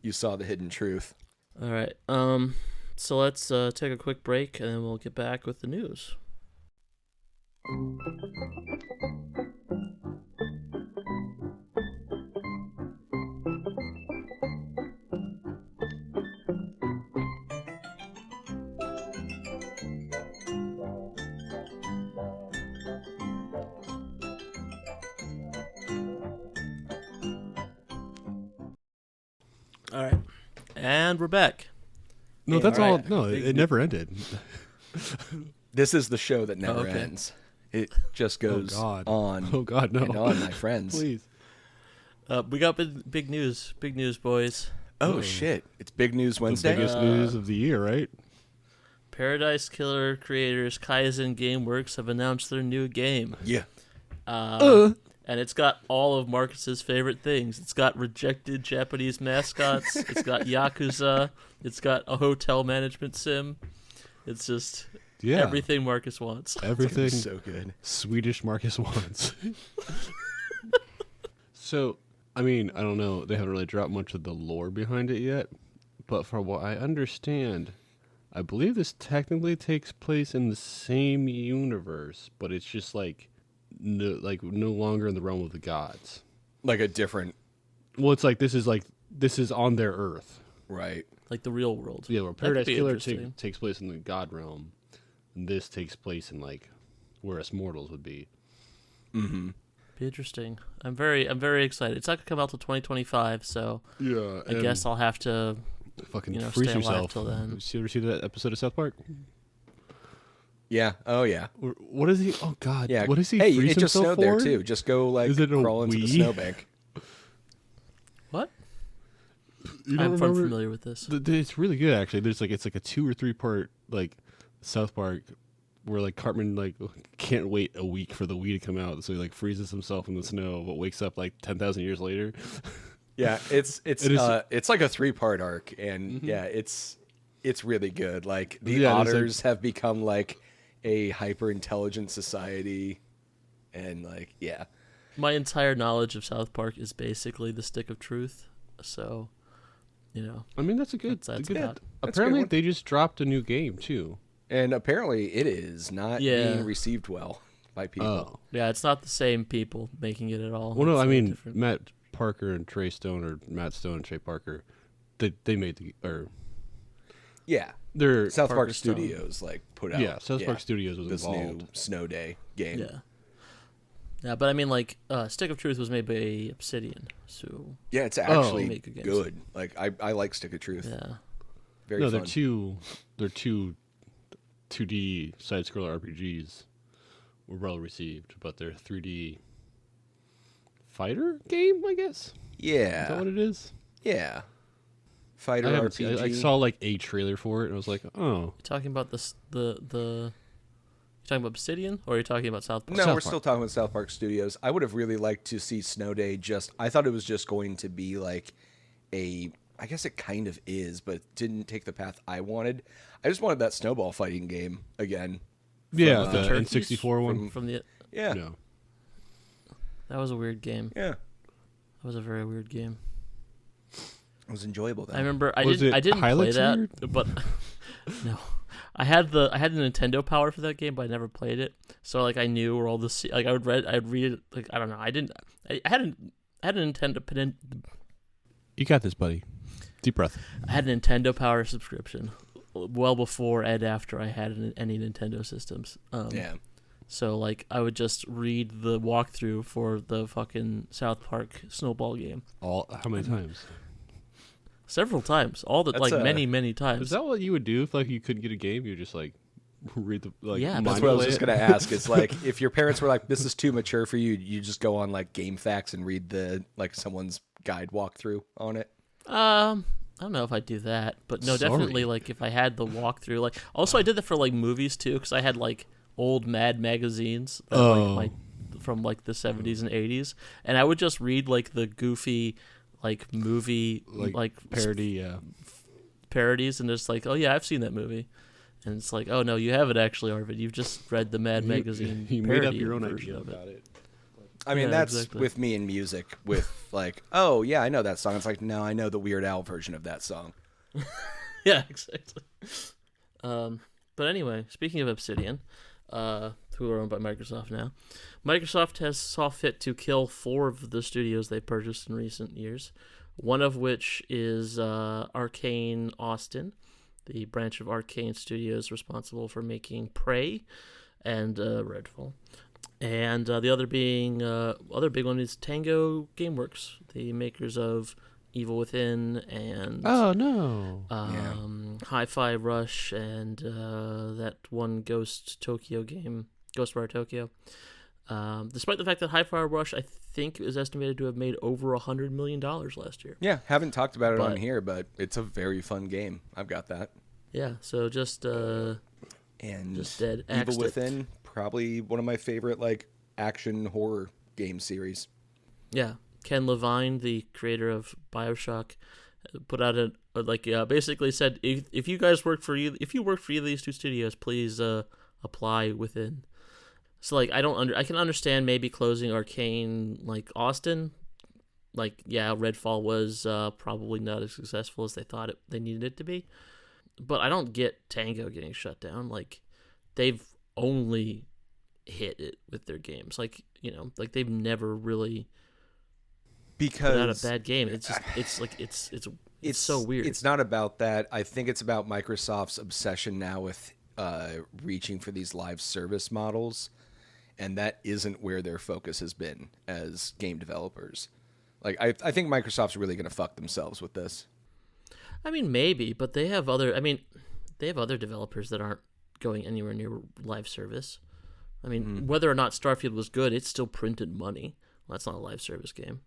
you saw the hidden truth. All right. So let's take a quick break, and then we'll get back with the news. All right, and we're back. No, that's all. No, it never ended. This is the show that never okay. ends. It just goes on. Oh God, no! And on, my friends. Please. We got big news, boys. Oh shit! It's Big News Wednesday. The biggest news of the year, right? Paradise Killer creators Kaizen Game Works have announced their new game. Yeah. And it's got all of Marcus's favorite things. It's got rejected Japanese mascots. It's got Yakuza. It's got a hotel management sim. It's just everything Marcus wants. Everything so good. Swedish Marcus wants. So, I mean, I don't know. They haven't really dropped much of the lore behind it yet. But from what I understand, I believe this technically takes place in the same universe, but it's just no longer in the realm of the gods. Like a different. Well, it's like this is on their Earth, Right? Like the real world. Yeah, where Paradise Killer takes place in the god realm, and this takes place in like where us mortals would be. Mm-hmm. Be interesting. I'm very excited. It's not gonna come out till 2025, so yeah, I guess I'll have to fucking stay freeze alive yourself. till then. Did you ever see that episode of South Park? Yeah. Oh yeah. What is he? Oh God. Yeah. What is he? Hey, freeze it just himself snowed there for? too. Just go Is it a crawl into the Wii? snowbank. What? You I'm don't remember? unfamiliar with this. It's really good actually. There's it's like a 2 or 3 part like South Park where like Cartman like can't wait a week for the Wii to come out, so he like freezes himself in the snow, but wakes up like 10,000 years later. Yeah, it's like a 3-part arc, and it's really good. Like the otters have become like a hyper intelligent society, and like My entire knowledge of South Park is basically the Stick of Truth, so I mean that's a good. That's good. about- Apparently one. they just dropped a new game too. and apparently it is not being received well by people. Oh. Yeah, it's not the same people making it at all. Well, no, It's I mean different. Matt Parker and Trey Stone, or Matt Stone and Trey Parker, they made Yeah, they're South Parker Park Stone. Studios put out. South Park Studios was this involved. new Snow Day game. Yeah, but I mean, like, Stick of Truth was made by Obsidian, so Yeah, it's actually Make good games. good. Like I like Stick of Truth. yeah. Very No, fun. they're two 2D side scroller RPGs were well received, but they're 3D fighter game, I guess. Yeah. Is that what it is? Yeah. Fighter I haven't RPG. seen, I saw like a trailer for it and I was like, oh. You talking about the you talking about Obsidian, or are you talking about South Park? No, South we're Park. still talking about South Park Studios. I would have really liked to see Snow Day I thought it was just going to be like I guess it kind of is, but didn't take the path I wanted. I just wanted that snowball fighting game again. Yeah, the the turkeys? N64 one. From the Yeah. No. that was a weird game. Yeah. That was a very weird game. It was enjoyable though. I remember I Was didn't it play Hylics that, weird? but no, I had the Nintendo Power for that game, but I never played it. So like I knew where all the like I'd read it, like I don't know. I had a Nintendo. You got this, buddy. Deep breath. I had a Nintendo Power subscription well before and after I had any Nintendo systems. Yeah. So like I would just read the walkthrough for the fucking South Park snowball game How many times? several times, many times. Is that what you would do if like you couldn't get a game? You just like read the Yeah, That's mind what I was play just it? gonna ask. It's like if your parents were like, "This is too mature for you," you just go on like GameFAQs and read someone's guide walkthrough on it. I don't know if I'd do that, but no, Sorry. definitely like if I had the walkthrough. Like also I did that for like movies too, because I had like old Mad magazines that, from like the 70s and 80s, and I would just read like the goofy like movie like parody. parodies, and just like, oh yeah, I've seen that movie. And it's like, oh no, you haven't actually, Arvid. You've just read the Mad magazine. You made up parody your own version idea of it. about it. I mean, Yeah, that's exactly. with me in music. With like, oh yeah, I know that song. It's like, no, I know the Weird Al version of that song. Yeah, exactly. But anyway, speaking of Obsidian, who are owned by Microsoft now, Microsoft has saw fit to kill 4 of the studios they purchased in recent years. One of which is Arcane Austin, the branch of Arcane Studios responsible for making Prey and Redfall. And the other big one is Tango Game Works, the makers of Evil Within and Oh no. Hi-Fi Rush and that one Ghostwire Tokyo. Despite the fact that Hi-Fi Rush, I think, is estimated to have made over $100 million last year. Yeah, haven't talked about it on here, but it's a very fun game. I've got that. Yeah, so just dead. Evil Within, probably one of my favorite like action horror game series. Yeah, Ken Levine, the creator of BioShock, put out basically said if you guys work for either of these two studios, please apply Within. So like I can understand maybe closing Arcane like Austin. Like yeah, Redfall was probably not as successful as they thought they needed it to be. But I don't get Tango getting shut down. Like they've only hit it with their games. Like, you know, like they've never really put out a bad game. It's just it's so weird. It's not about that. I think it's about Microsoft's obsession now with reaching for these live service models, and that isn't where their focus has been as game developers. Like I think Microsoft's really going to fuck themselves with this. I mean, maybe, but they have other developers that aren't going anywhere near live service. I mean, whether or not Starfield was good, it still printed money. Well, that's not a live service game.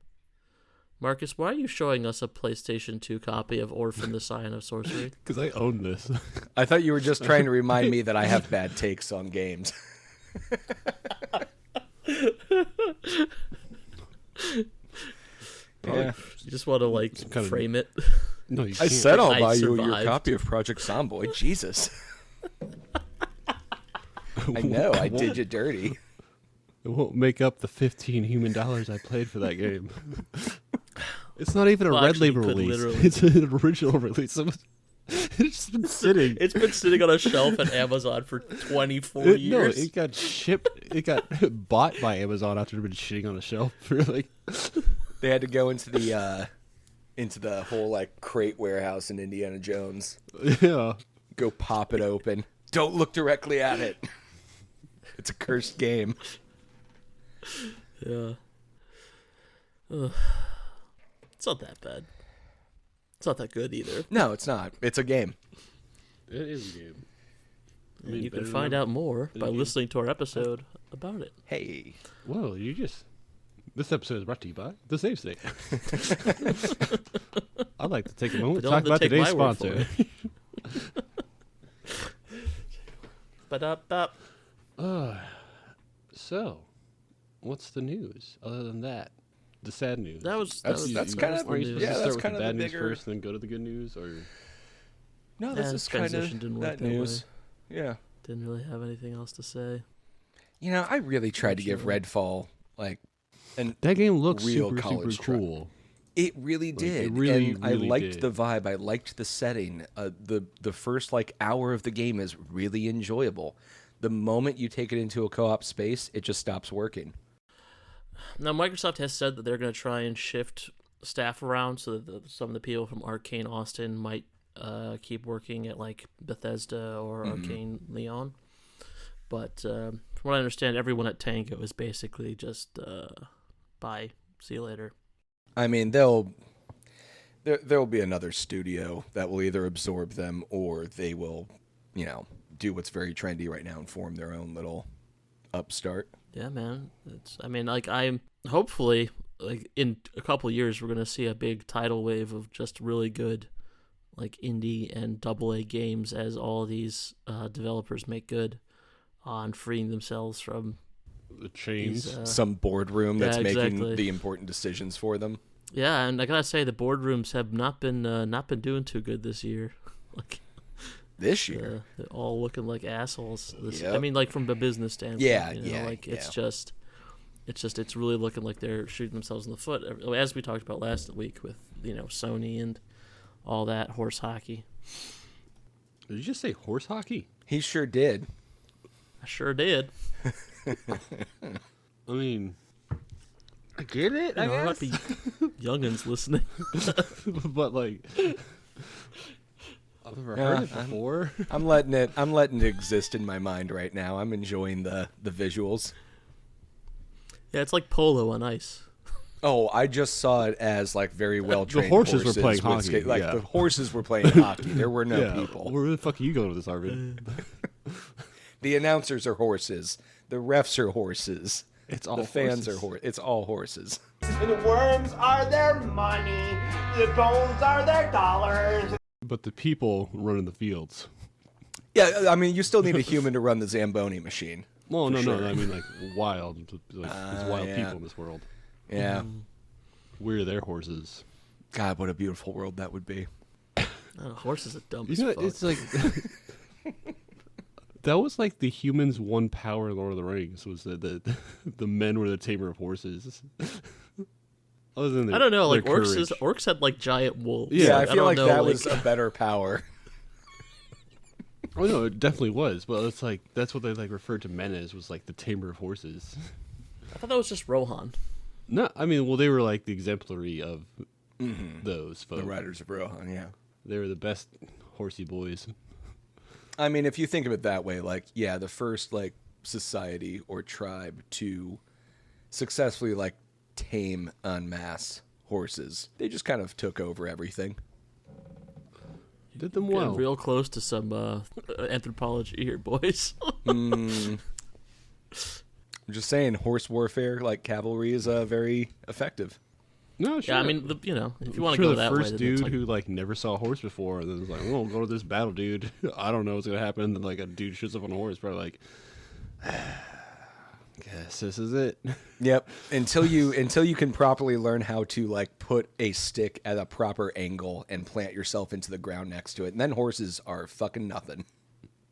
Marcus, why are you showing us a PlayStation 2 copy of Orphan the Scion of Sorcery? Because I own this. I thought you were just trying to remind me that I have bad takes on games. Yeah. You just want to frame it. No, you I can't. said I'll buy you your survived. copy of Project Zomboid. Jesus. I know, I did you dirty. It won't make up the $15 human I paid for that game. It's not even a red label release. It's an original release. It's just been sitting. It's been sitting on a shelf at Amazon for 24 years. No, it got shipped. It got bought by Amazon after it had been sitting on a shelf for like. They had to go into the whole like crate warehouse in Indiana Jones. Yeah. Go pop it open. Don't look directly at it. It's a cursed game. Yeah. Ugh. It's not that bad. It's not that good either. No, it's not. It's a game. It is a game. I mean, you can find out more by listening to our episode about it. Hey. Whoa, this episode is brought to you by The Save State. I'd like to take a moment to talk about today's sponsor. Ba-da-ba. So, what's the news other than that? The sad news. That's kind of the news. Yeah, that's kind of the bad the news bigger first, then go to the good news, or no? This is kind of that news. Yeah, didn't really have anything else to say. You know, I really tried to give Redfall that game looks real super college cool. It really did. It really, and I liked did. the vibe. I liked the setting. The first hour of the game is really enjoyable. The moment you take it into a co-op space, it just stops working. Now, Microsoft has said that they're going to try and shift staff around so that some of the people from Arcane Austin might keep working at like Bethesda or Arcane Leon. But from what I understand, everyone at Tango is basically just bye, see you later. I mean, there'll be another studio that will either absorb them or they will, do what's very trendy right now and form their own little upstart. Yeah, man. I'm hopefully in a couple years we're gonna see a big tidal wave of just really good indie and AA games as all of these developers make good on freeing themselves from the chains. Some boardroom that's exactly. making the important decisions for them. Yeah, and I gotta say the boardrooms have not been doing too good this year. This year, they're all looking like assholes. Yep. I mean, from a business standpoint. It's really looking like they're shooting themselves in the foot, as we talked about last week with Sony and all that horse hockey. Did you just say horse hockey? He sure did. I sure did. I mean, I get it. I guess. Might be youngins listening, but I've never heard it before. I'm letting it exist in my mind right now. I'm enjoying the visuals. Yeah, it's like polo on ice. Oh, I just saw it as like very well trained. The horses were playing hockey. Like yeah. the horses were playing hockey. There were no people. Where the fuck are you going with this, Arvin? The announcers are horses. The refs are horses. It's all the fans horses. are It's all horses. The worms are their money. The bones are their dollars. But the people running the fields. Yeah, I mean, you still need a human to run the Zamboni machine. Well, no, sure. no. I mean, like wild. Like, there's wild yeah. people in this world. Yeah. We're their horses. God, what a beautiful world that would be. Horses are dumb as You know, fuck. it's like that was like the humans' one power in Lord of the Rings was that the men were the tamer of horses. Other than I don't know, their like courage. orcs had like giant wolves. Yeah, I Like, feel don't like know, that was a better power. Oh no, it definitely was. But it's like that's what they like referred to men as was like the tamer of horses. I thought that was just Rohan. No, I mean, well, they were like the exemplary of those folks. The Riders of Rohan, yeah. They were the best horsey boys. I mean, if you think of it that way, like, yeah, the first, like, society or tribe to successfully, like, tame en masse horses, they just kind of took over everything. Did them Getting well. real close to some anthropology here, boys. I'm just saying, horse warfare, like cavalry, is very effective. No, sure. Yeah, I mean, if you want to Sure, go the that first way, then dude it's like, who like never saw a horse before, and then was like, "Oh, go to this battle, dude. I don't know what's gonna happen." And then like a dude shows up on a horse, probably like, "Guess this is it." Yep. Until you can properly learn how to like put a stick at a proper angle and plant yourself into the ground next to it, and then horses are fucking nothing.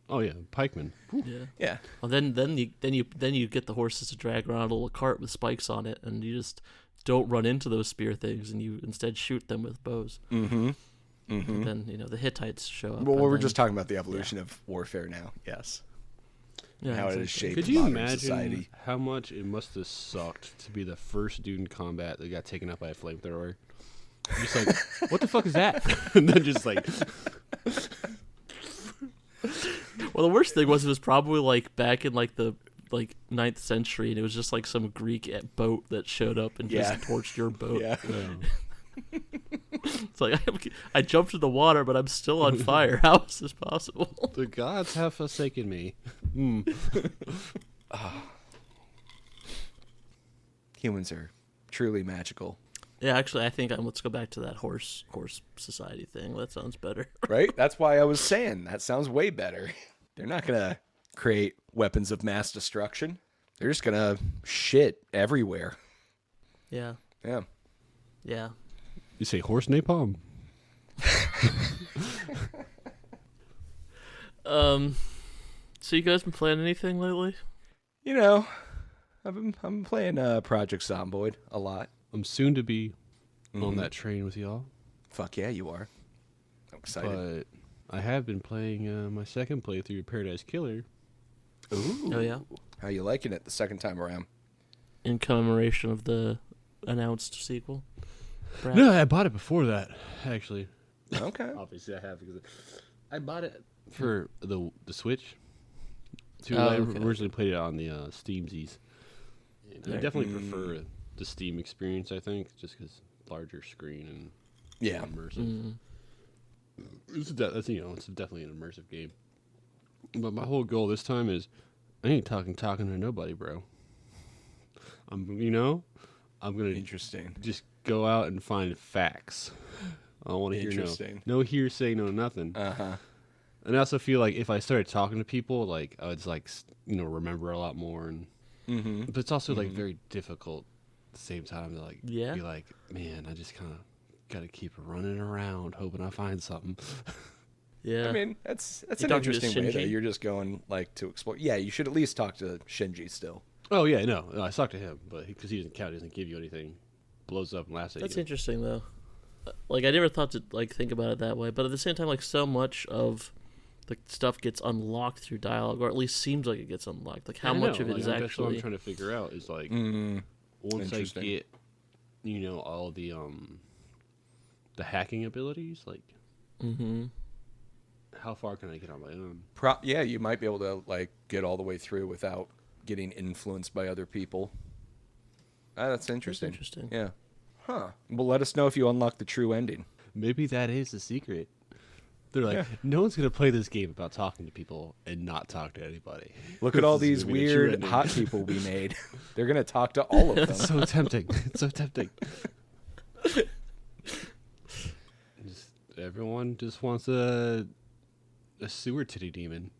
Oh yeah, pikemen. Whew. yeah. Yeah. Well, then you get the horses to drag around a little cart with spikes on it, and you just don't run into those spear things, and you instead shoot them with bows. Mm-hmm. And then the Hittites show up. Well, and we're then- just talking about the evolution of warfare now. Yes. yeah, How it exactly. has shaped Could you modern imagine society. how much it must have sucked to be the first dude in combat that got taken out by a flamethrower? Just like, what the fuck is that? And then just like, Well, the worst thing was it was probably like back in like the 9th century, and it was just like some Greek boat that showed up and Yeah. just torched your boat. Yeah. It's like I jumped in the water, but I'm still on fire. How is this possible? the gods have forsaken me. Humans are truly magical, Yeah, actually, I think let's go back to that horse society thing. That sounds better. right? That's why I was saying that sounds way better. They're not gonna create weapons of mass destruction. They're just gonna shit everywhere. Yeah, Yeah. yeah. You say horse napalm? So you guys been playing anything lately? You know, I'm playing Project Zomboid a lot. I'm soon to be on that train with y'all, Fuck yeah, you are. I'm excited. but I have been playing my second playthrough of Paradise Killer. Ooh. Oh yeah, How you liking it the second time around? in commemoration of the announced sequel. Perhaps? No, I bought it before that, actually. Okay. Obviously, I have because I bought it for the Switch. Oh, I okay. originally played it on the Steamsies. And I Right. definitely prefer the Steam experience. I think just because larger screen and Yeah. more immersive. It's it's definitely an immersive game. But my whole goal this time is I ain't talking to nobody, bro. I'm gonna Interesting. just go out and find facts. I don't want to hear Interesting. no hearsay, no nothing. Uh-huh. And I also feel like if I started talking to people, like I would remember a lot more. And but it's also like very difficult at the same time to like Yeah. be like, man, I just kind of got to keep running around hoping I find something. Yeah. I mean, that's You an talking to interesting way that Shinji? you're just going like to explore. Yeah, you should at least talk to Shinji still. Oh yeah, no, I talked to him, but because he doesn't count, he doesn't give you anything. Blows up and laughs at That's you. interesting though. Like I never thought to like think about it that way, but at the same time, like so much of the stuff gets unlocked through dialogue, or at least seems like it gets unlocked. Like how I much know, of it like, is that's what actually I'm trying to figure out. Is like Mm. once I Interesting. get, all the hacking abilities, like how far can I get on my own? Yeah, you might be able to like get all the way through without getting influenced by other people. That's interesting. That's interesting. Yeah. Huh. Well, let us know if you unlock the true ending. Maybe that is the secret. They're like, no one's going to play this game about talking to people and not talk to anybody. Look at all This is these gonna be the true weird ending. hot people we made. They're going to talk to all of them. It's so tempting. It's so tempting. Everyone just wants a sewer titty demon.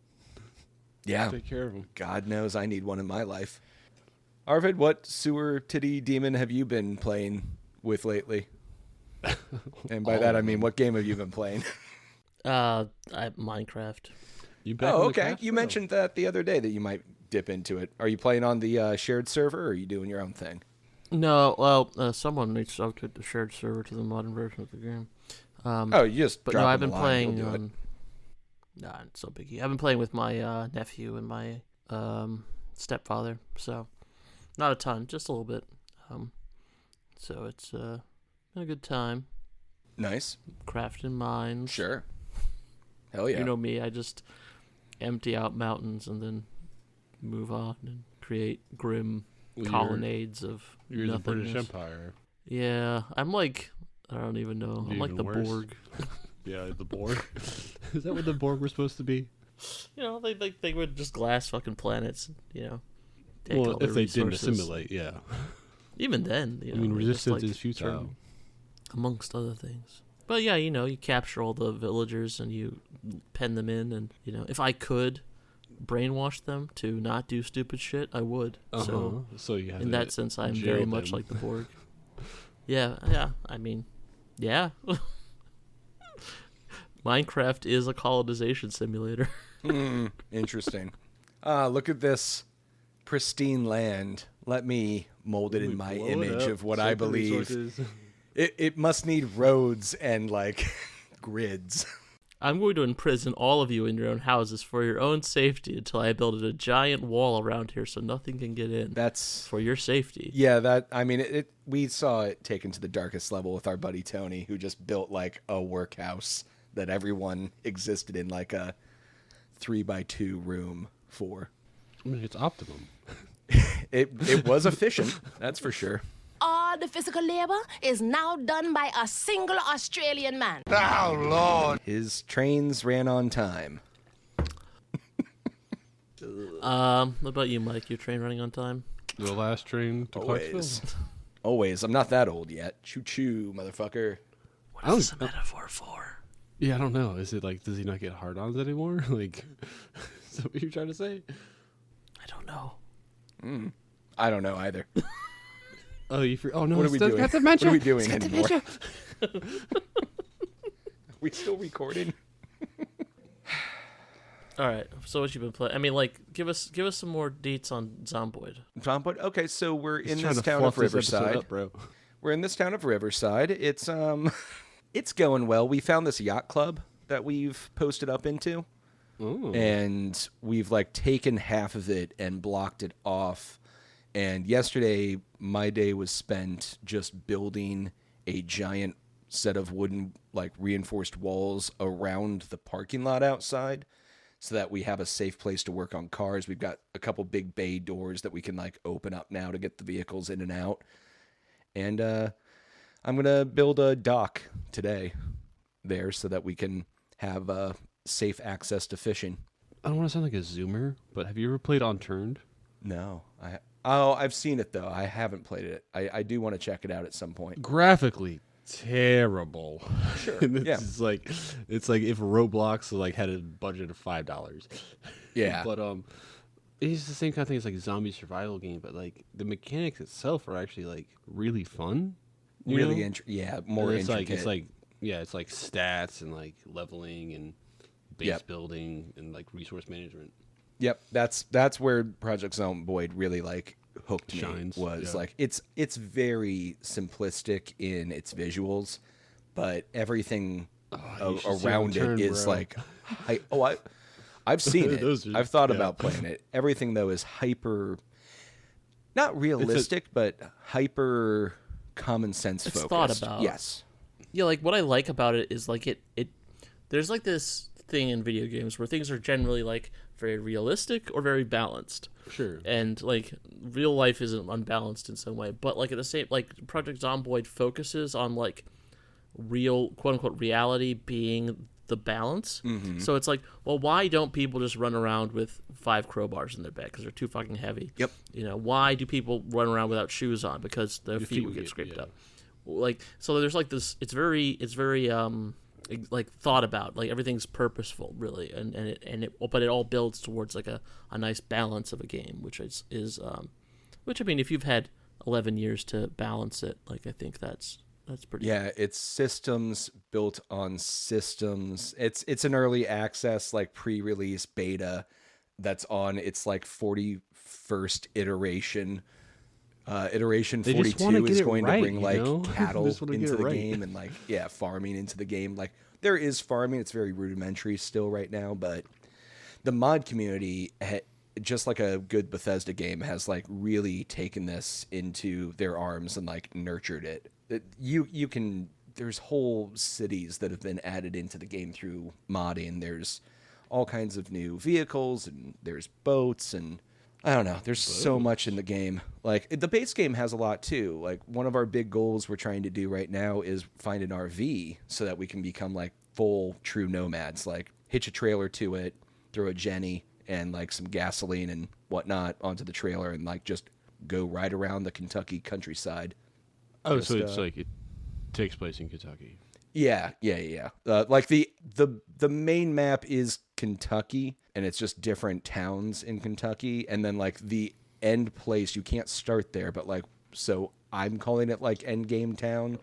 Yeah. Take care of them. God knows I need one in my life. Arvid, what sewer titty demon have you been playing with lately? And by that I mean, what game have you been playing? Minecraft. You back Oh, on the okay. craft You row? mentioned that the other day that you might dip into it. Are you playing on the shared server, or are you doing your own thing? No, well, someone reached out to the shared server to the modern version of the game. Oh, you just But drop no, I've them been a line, playing you'll do it. on. Nah, it's so biggie. I've been playing with my nephew and my stepfather, so not a ton, just a little bit. So it's been a good time Nice. crafting mines. Sure. Hell yeah. You know me, I just empty out mountains and then move on and create grim Well, colonnades of You're the British nothingness. Empire. Yeah, I'm like, I don't even know. I'm like Even the worse. Borg. Yeah, the Borg. Is that what the Borg were supposed to be? You know, they would just glass fucking planets. You know, take Well, all their if they didn't resources. assimilate, yeah. Even then, you know, I mean, they just, resistance like, is futile. turn- amongst other things. But yeah, you know, you capture all the villagers and you pen them in, and you know, if I could brainwash them to not do stupid shit, I would. So So you have in to that sense, I'm jail very much them. like the Borg. Yeah. I mean, yeah. Minecraft is a colonization simulator. Interesting. Look at this pristine land. Let me mold it in my Blow it image up, of what save I the believe. resources. It must need roads and like grids. I'm going to imprison all of you in your own houses for your own safety until I build a giant wall around here so nothing can get in. That's for your safety. yeah. That I mean, we saw it taken to the darkest level with our buddy Tony, who just built like a workhouse that everyone existed in, like a 3x2 room for. I mean, it's optimum. It was efficient, that's for sure. All the physical labor is now done by a single Australian man. His trains ran on time. What about you, Mike? Your train running on time? The last train to Always. Clarksville. Always. I'm not that old yet. Choo choo, motherfucker. What is this a metaphor for? Yeah, I don't know. Is it like, does he not get hard-ons anymore? Like, is that what you're trying to say? I don't know. I don't know either. Oh, oh no, What are we it's doing? got dementia. What are we doing It's got anymore? dementia. We still recording? All right. So what you been playing? I mean, like, give us some more deets on ZOMBOID. Zomboid? Okay, so we're He's in trying this to town fluff of this episode Riverside. up, bro. We're in this town of Riverside. It's it's going well. We found this yacht club that we've posted up into. Oh. And we've like taken half of it and blocked it off. And yesterday my day was spent just building a giant set of wooden like reinforced walls around the parking lot outside so that we have a safe place to work on cars. We've got a couple big bay doors that we can like open up now to get the vehicles in and out. And I'm going to build a dock today there so that we can have safe access to fishing. I don't want to sound like a zoomer, but have you ever played Unturned? No. I've seen it, though. I haven't played it. I do want to check it out at some point. Graphically terrible. Sure, And yeah. it's like if Roblox like had a budget of $5. Yeah. But it's the same kind of thing as like a zombie survival game, but like the mechanics itself are actually like really fun. you Really, know? more And it's intricate. it's like stats and like leveling and base Yep. building and like resource management. Yep, that's where Project ZOMBOID really like hooked me. Shines, Was yeah. like it's very simplistic in its visuals, but everything you should see around it Unturned, is bro. like, I've seen it. Those are- I've thought yeah. about playing it. Everything though is hyper, not realistic, but hyper common sense It's focused. thought about. Yes. Yeah, like what I like about it is like it there's like this thing in video games where things are generally like very realistic or very balanced. Sure. And like real life isn't unbalanced in some way, but like at the same, like Project Zomboid focuses on like real quote unquote reality being the balance. So it's like, well, why don't people just run around with 5 crowbars in their bag because they're too fucking heavy? Yep. You know, why do people run around without shoes on because their feet would get scraped up? Like, so there's like this. It's very like thought about. Like everything's purposeful, really, but it all builds towards like a nice balance of a game, which which I mean, if you've had 11 years to balance it, like I think that's pretty. Yeah, it's systems built on systems. It's an early access, like pre-release beta that's on its like 41st iteration. Iteration 42 is going to bring like cattle into the game and like farming into the game. Like there is farming, it's very rudimentary still right now, but the mod community, just like a good Bethesda game, has like really taken this into their arms and like nurtured it. You can, there's whole cities that have been added into the game through modding. There's all kinds of new vehicles and there's boats and I don't know. There's so much in the game. Like the base game has a lot too. Like one of our big goals we're trying to do right now is find an RV so that we can become like full true nomads. Like hitch a trailer to it, throw a Jenny and like some gasoline and whatnot onto the trailer and like just go right around the Kentucky countryside. Oh, so it's like it takes place in Kentucky. Yeah. Like the main map is Kentucky, and it's just different towns in Kentucky, and then like the end place you can't start there, but like so I'm calling it like end game town.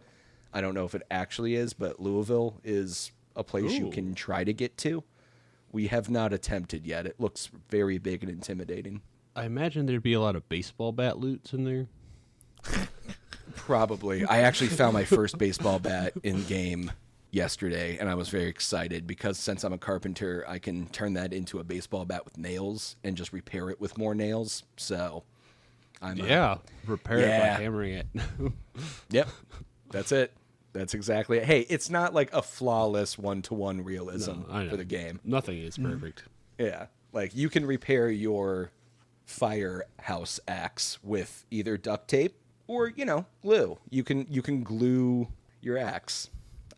I don't know if it actually is, but Louisville is a place you can try to get to. We have not attempted yet. It looks very big and intimidating. I imagine there'd be a lot of baseball bat loots in there. Probably. I actually found my first baseball bat in game yesterday, and I was very excited because since I'm a carpenter, I can turn that into a baseball bat with nails and just repair it with more nails. So I'm repair it by hammering it. Yep. That's it. That's exactly it. Hey, it's not like a flawless one-to-one realism for the game. Nothing is perfect. Yeah. Like you can repair your firehouse axe with either duct tape or, glue. You can glue your axe.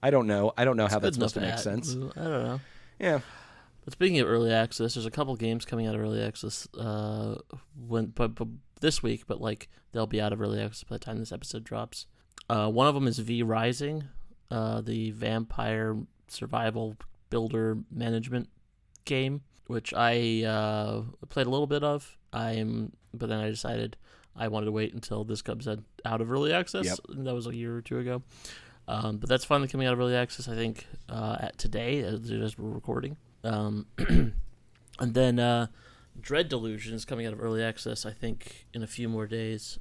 I don't know how that's supposed to make sense. Glue. I don't know. Yeah. But speaking of early access, there's a couple games coming out of early access but this week, but like they'll be out of early access by the time this episode drops. One of them is V Rising, the vampire survival builder management game, which I played a little bit of. But then I decided I wanted to wait until this comes out of early access. Yep. That was a year or two ago. But that's finally coming out of early access, I think, today, as we're recording. And then Dread Delusion is coming out of early access, I think, in a few more days.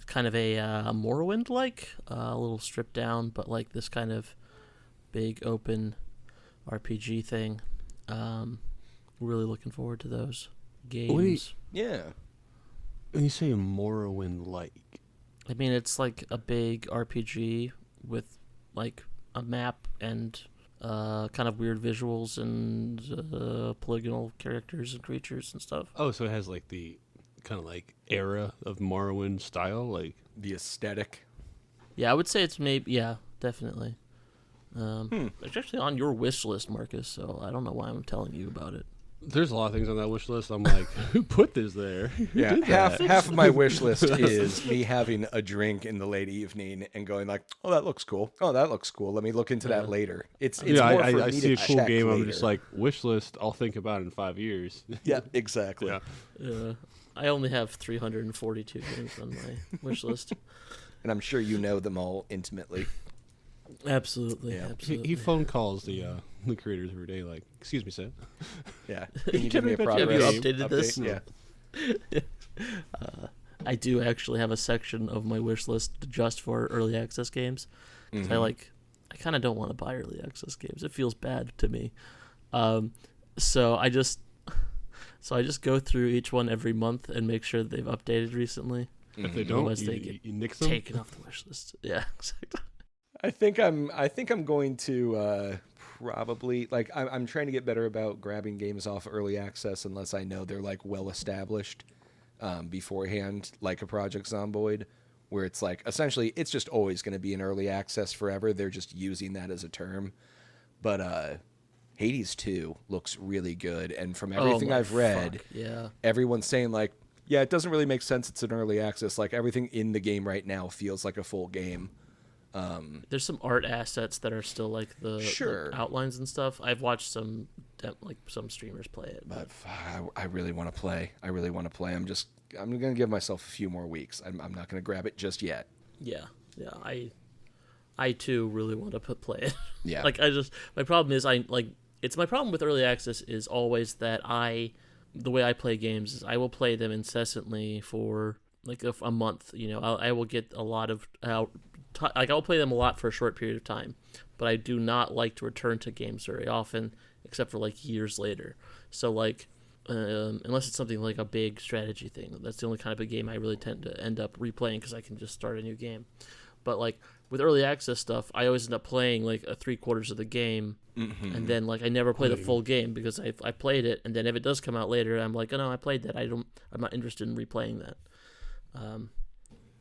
Kind of a Morrowind-like, a little stripped down, but like this kind of big open RPG thing. Really looking forward to those games. Yeah. When you say Morrowind-like, I mean, it's like a big RPG with like a map and kind of weird visuals and polygonal characters and creatures and stuff. Oh, so it has like the kind of like era of Morrowind style, like the aesthetic. Yeah, I would say it's definitely. It's actually on your wish list, Marcus, so I don't know why I'm telling you about it. There's a lot of things on that wish list. I'm like, who put this there? Yeah, half of my wish list is me having a drink in the late evening and going like, oh, that looks cool. Oh, that looks cool. Let me look into that later. It's more for me I to see a cool check game. later. I'm just like, wish list. I'll think about it in 5 years. Yeah, exactly. Yeah. I only have 342 games on my wish list. And I'm sure you know them all intimately. Absolutely, Yeah. absolutely. He phone calls the creators every day, like, excuse me, sir. Yeah. Can you give me a progress Have you updated this? Yeah. I do actually have a section of my wish list just for early access games. 'Cause I kind of don't want to buy early access games. It feels bad to me. So I just go through each one every month and make sure that they've updated recently. If they don't, Otherwise you they get nix them? taken off the wish list. Yeah, exactly. I think I'm going to probably like I'm trying to get better about grabbing games off early access unless I know they're like well established beforehand, like a Project Zomboid, where it's like essentially it's just always going to be in early access forever. They're just using that as a term. But Hades 2 looks really good, and from everything I've read, everyone's saying like, yeah, it doesn't really make sense it's in early access. Like everything in the game right now feels like a full game. There's some art assets that are still like the outlines and stuff. I've watched some streamers play it, but I really want to play. I'm gonna give myself a few more weeks. I'm not gonna grab it just yet. Yeah. I too really want to play it. Yeah. Like my problem is it's my problem with early access is always that the way I play games is I will play them incessantly for like a month. You know, I will get a lot of I'll play them a lot for a short period of time, but I do not like to return to games very often, except for like years later. So like, unless it's something like a big strategy thing, that's the only kind of a game I really tend to end up replaying because I can just start a new game. But like with early access stuff, I always end up playing like 3/4 of the game, and then like I never play the full game because I played it, and then if it does come out later, I'm like, oh no, I played that. I'm not interested in replaying that.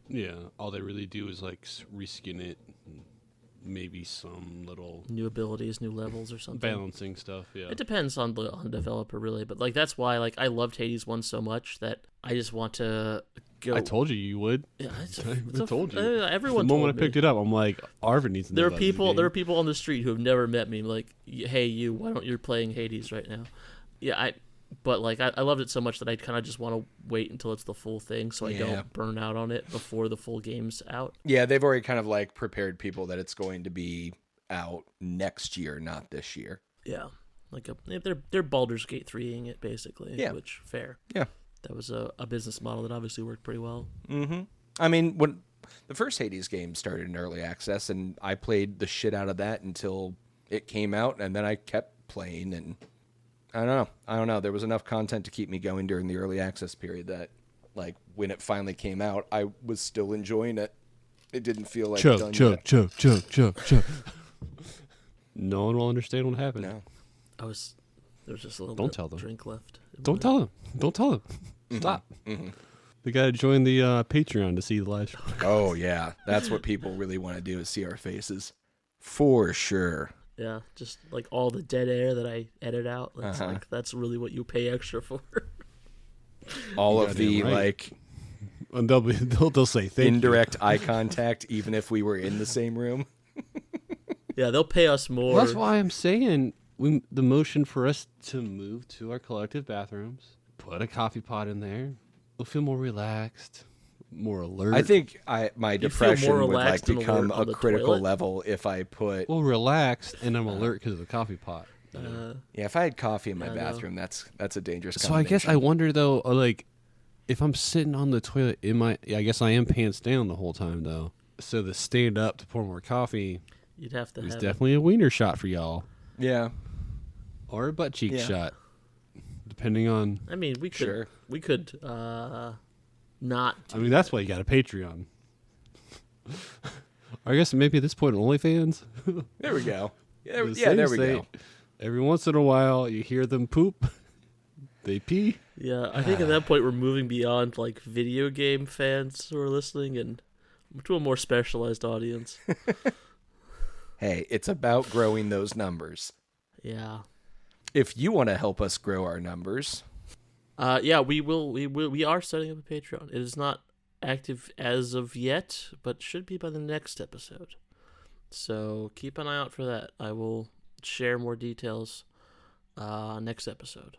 Yeah, all they really do is like reskin it, maybe some little new abilities, new levels, or something. Balancing stuff. Yeah, it depends on the developer really, but like that's why like I loved Hades 1 so much that I just want to go. I told you would. Yeah, I told you. Everyone. The moment told I picked it up, I'm like, Arvin needs to know There are about this people. game. There are people on the street who have never met me. Like, hey, you, why don't you playing Hades right now? Yeah, But like I loved it so much that I kind of just want to wait until it's the full thing, so I don't burn out on it before the full game's out. Yeah, they've already kind of like prepared people that it's going to be out next year, not this year. Yeah, like they're Baldur's Gate 3ing it basically. Yeah, which fair. Yeah, that was a business model that obviously worked pretty well. Mm-hmm. I mean, when the first Hades game started in early access, and I played the shit out of that until it came out, and then I kept playing and. I don't know. There was enough content to keep me going during the early access period that, like, when it finally came out, I was still enjoying it. It didn't feel like choke. No one will understand what happened. No. There was just a little Don't tell them. drink left. Don't tell them. Stop. Mm-hmm. They got to join the Patreon to see the live stream. Oh, yeah. That's what people really want to do is see our faces. For sure. Yeah, just like all the dead air that I edit out. That's like that's really what you pay extra for. All of the like, and they'll say thank indirect eye contact, even if we were in the same room. Yeah, they'll pay us more. Well, that's why I'm saying the motion for us to move to our collective bathrooms, put a coffee pot in there, we'll feel more relaxed. More alert. I think my depression would like become a critical level if I put relaxed and I'm alert because of the coffee pot. Yeah, if I had coffee in my bathroom, that's a dangerous. So I guess I wonder though, like, if I'm sitting on the toilet, I guess I am pants down the whole time though. So the stand up to pour more coffee, you'd have to. It's definitely a wiener shot for y'all. Yeah, or a butt cheek shot, depending on. I mean, we could. Not. I mean, that's why you got a Patreon. I guess maybe at this point, OnlyFans. There we go. There we go. Every once in a while, you hear them poop. They pee. Yeah, I think at that point we're moving beyond like video game fans who are listening and to a more specialized audience. Hey, it's about growing those numbers. Yeah. If you want to help us grow our numbers. Yeah, we will. We are setting up a Patreon. It is not active as of yet, but should be by the next episode. So keep an eye out for that. I will share more details next episode,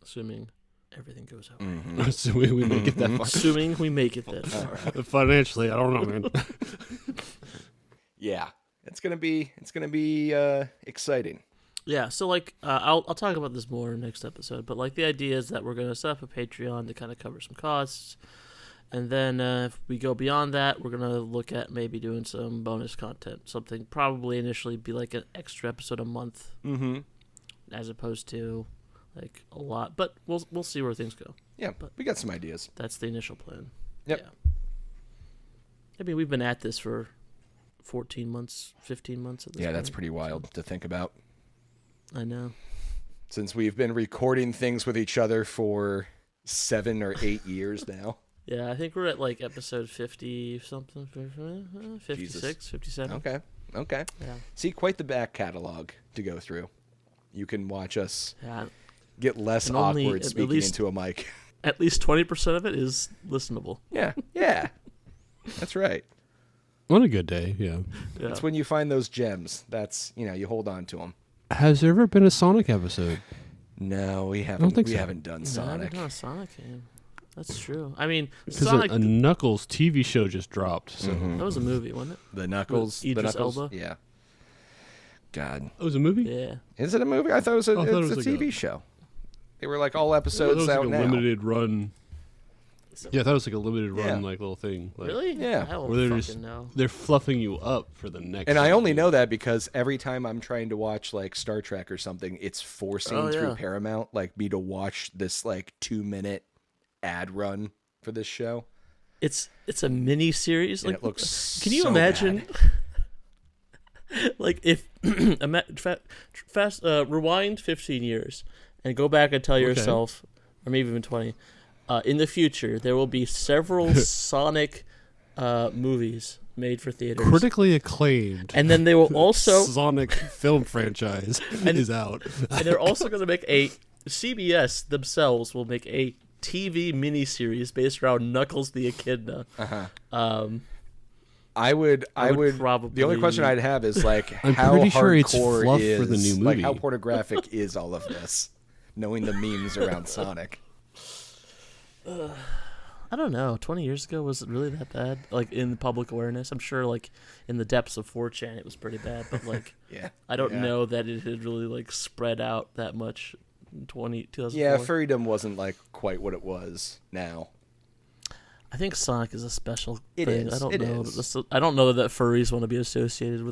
assuming everything goes out. Mm-hmm. Assuming we make it that far. Assuming we make it that far. Financially, I don't know, man. Yeah, it's gonna be exciting. Yeah, so like I'll talk about this more next episode, but like the idea is that we're going to set up a Patreon to kind of cover some costs, and then if we go beyond that, we're going to look at maybe doing some bonus content, something probably initially be like an extra episode a month, as opposed to like a lot, but we'll see where things go. Yeah, but we got some ideas. That's the initial plan. Yep. Yeah. I mean, we've been at this for 14 months, 15 months at this point. That's pretty wild to think about. I know. Since we've been recording things with each other for 7 or 8 years now. Yeah, I think we're at like episode 50 something, 56, Jesus. 57. Okay. Yeah. See, quite the back catalog to go through. You can watch us Yeah. get less And only awkward at speaking least- into a mic. At least 20% of it is listenable. Yeah. That's right. On a good day, yeah. Yeah. That's when you find those gems. That's, you hold on to them. Has there ever been a Sonic episode? No, we haven't. think we so. haven't done No, I Sonic. haven't done a Sonic game. That's true. I mean, Because Sonic, a Knuckles TV show just dropped. So that was a movie, wasn't it? The Knuckles. With The Idris Knuckles. Elba? Yeah. God, it was a movie. Yeah. is it a movie? I thought it was a, I thought it it's was a like TV a- show. They were like all It episodes was like out a now. limited run. Yeah, I thought it was like a limited run, Yeah. like little thing. Like, Really? Yeah. I don't Where they're fucking just know. they're fluffing you up for the next. And I only season. know that because every time I'm trying to watch like Star Trek or something, it's forcing Oh, through yeah. Paramount like me to watch this like 2-minute ad run for this show. It's a mini series. And Like, it looks can you so imagine? bad. Like if rewind 15 years and go back and tell yourself, or maybe even 20, in the future there will be several Sonic movies made for theaters, critically acclaimed. and then they will also, Sonic film franchise is out. and they're also going to make CBS themselves will make a TV miniseries based around Knuckles the Echidna. I would probably. The only question I'd have is like I'm how pretty sure it's hardcore fluff is for the new like movie. how pornographic is all of this, knowing the memes around Sonic. I don't know. 20 years ago, was it really that bad? Like in public awareness, I'm sure. Like in the depths of 4chan, it was pretty bad. But like, Yeah, I don't yeah. know that it had really like spread out that much. In 2004. Yeah, furrydom wasn't like quite what it was now. I think Sonic is a special It thing. is, I don't it know. is. I don't know that furries want to be associated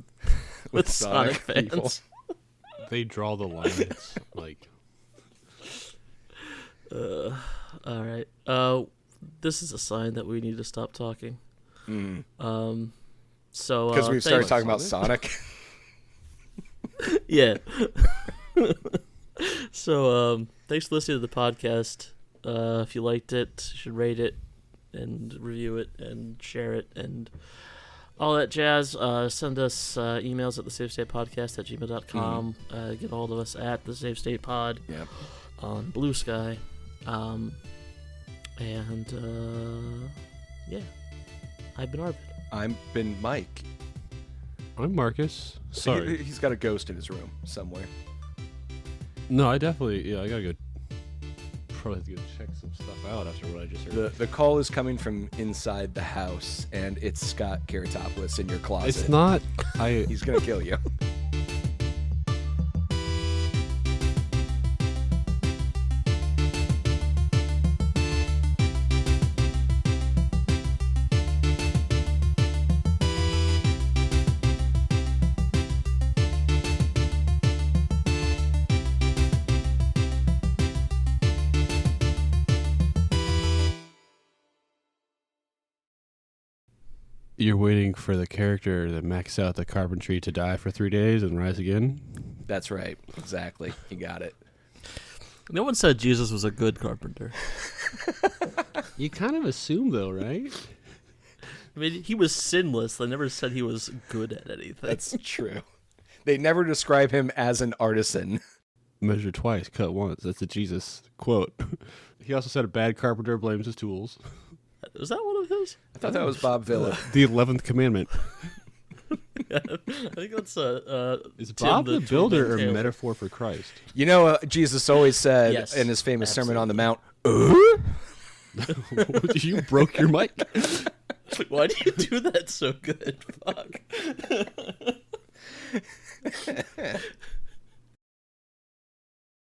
with Sonic fans. people. They draw the lines like. All right. This is a sign that we need to stop talking. So Because we've started thanks. talking about Sonic. Yeah. So thanks for listening to the podcast. If you liked it, you should rate it and review it and share it and all that jazz. Send us emails at thesavestatepodcast@gmail.com. Get a hold of us at thesavestatepod Yeah. on Blue Sky. Yeah. I've been Arvid. I've been Mike. I'm Marcus. Sorry. He's got a ghost in his room somewhere. No, I definitely. Yeah, I gotta go. Probably have to go check some stuff out after what I just heard. The call is coming from inside the house, and it's Scott Karatopoulos in your closet. It's not. He's gonna kill you. You're waiting for the character that maxed out the carpentry to die for 3 days and rise again. That's right. Exactly. You got it. No one said Jesus was a good carpenter. You kind of assume, though, right? I mean, he was sinless. They never said he was good at anything. That's true. They never describe him as an artisan. Measure twice, cut once. That's a Jesus quote. He also said a bad carpenter blames his tools. Was that one of his? I thought that was Bob Villa. The 11th commandment. I think that's Is Tim Bob the builder or Taylor. metaphor for Christ? You know, Jesus always said Yes, in his famous Sermon on the Mount, You broke your mic. Why do you do that so good? Fuck.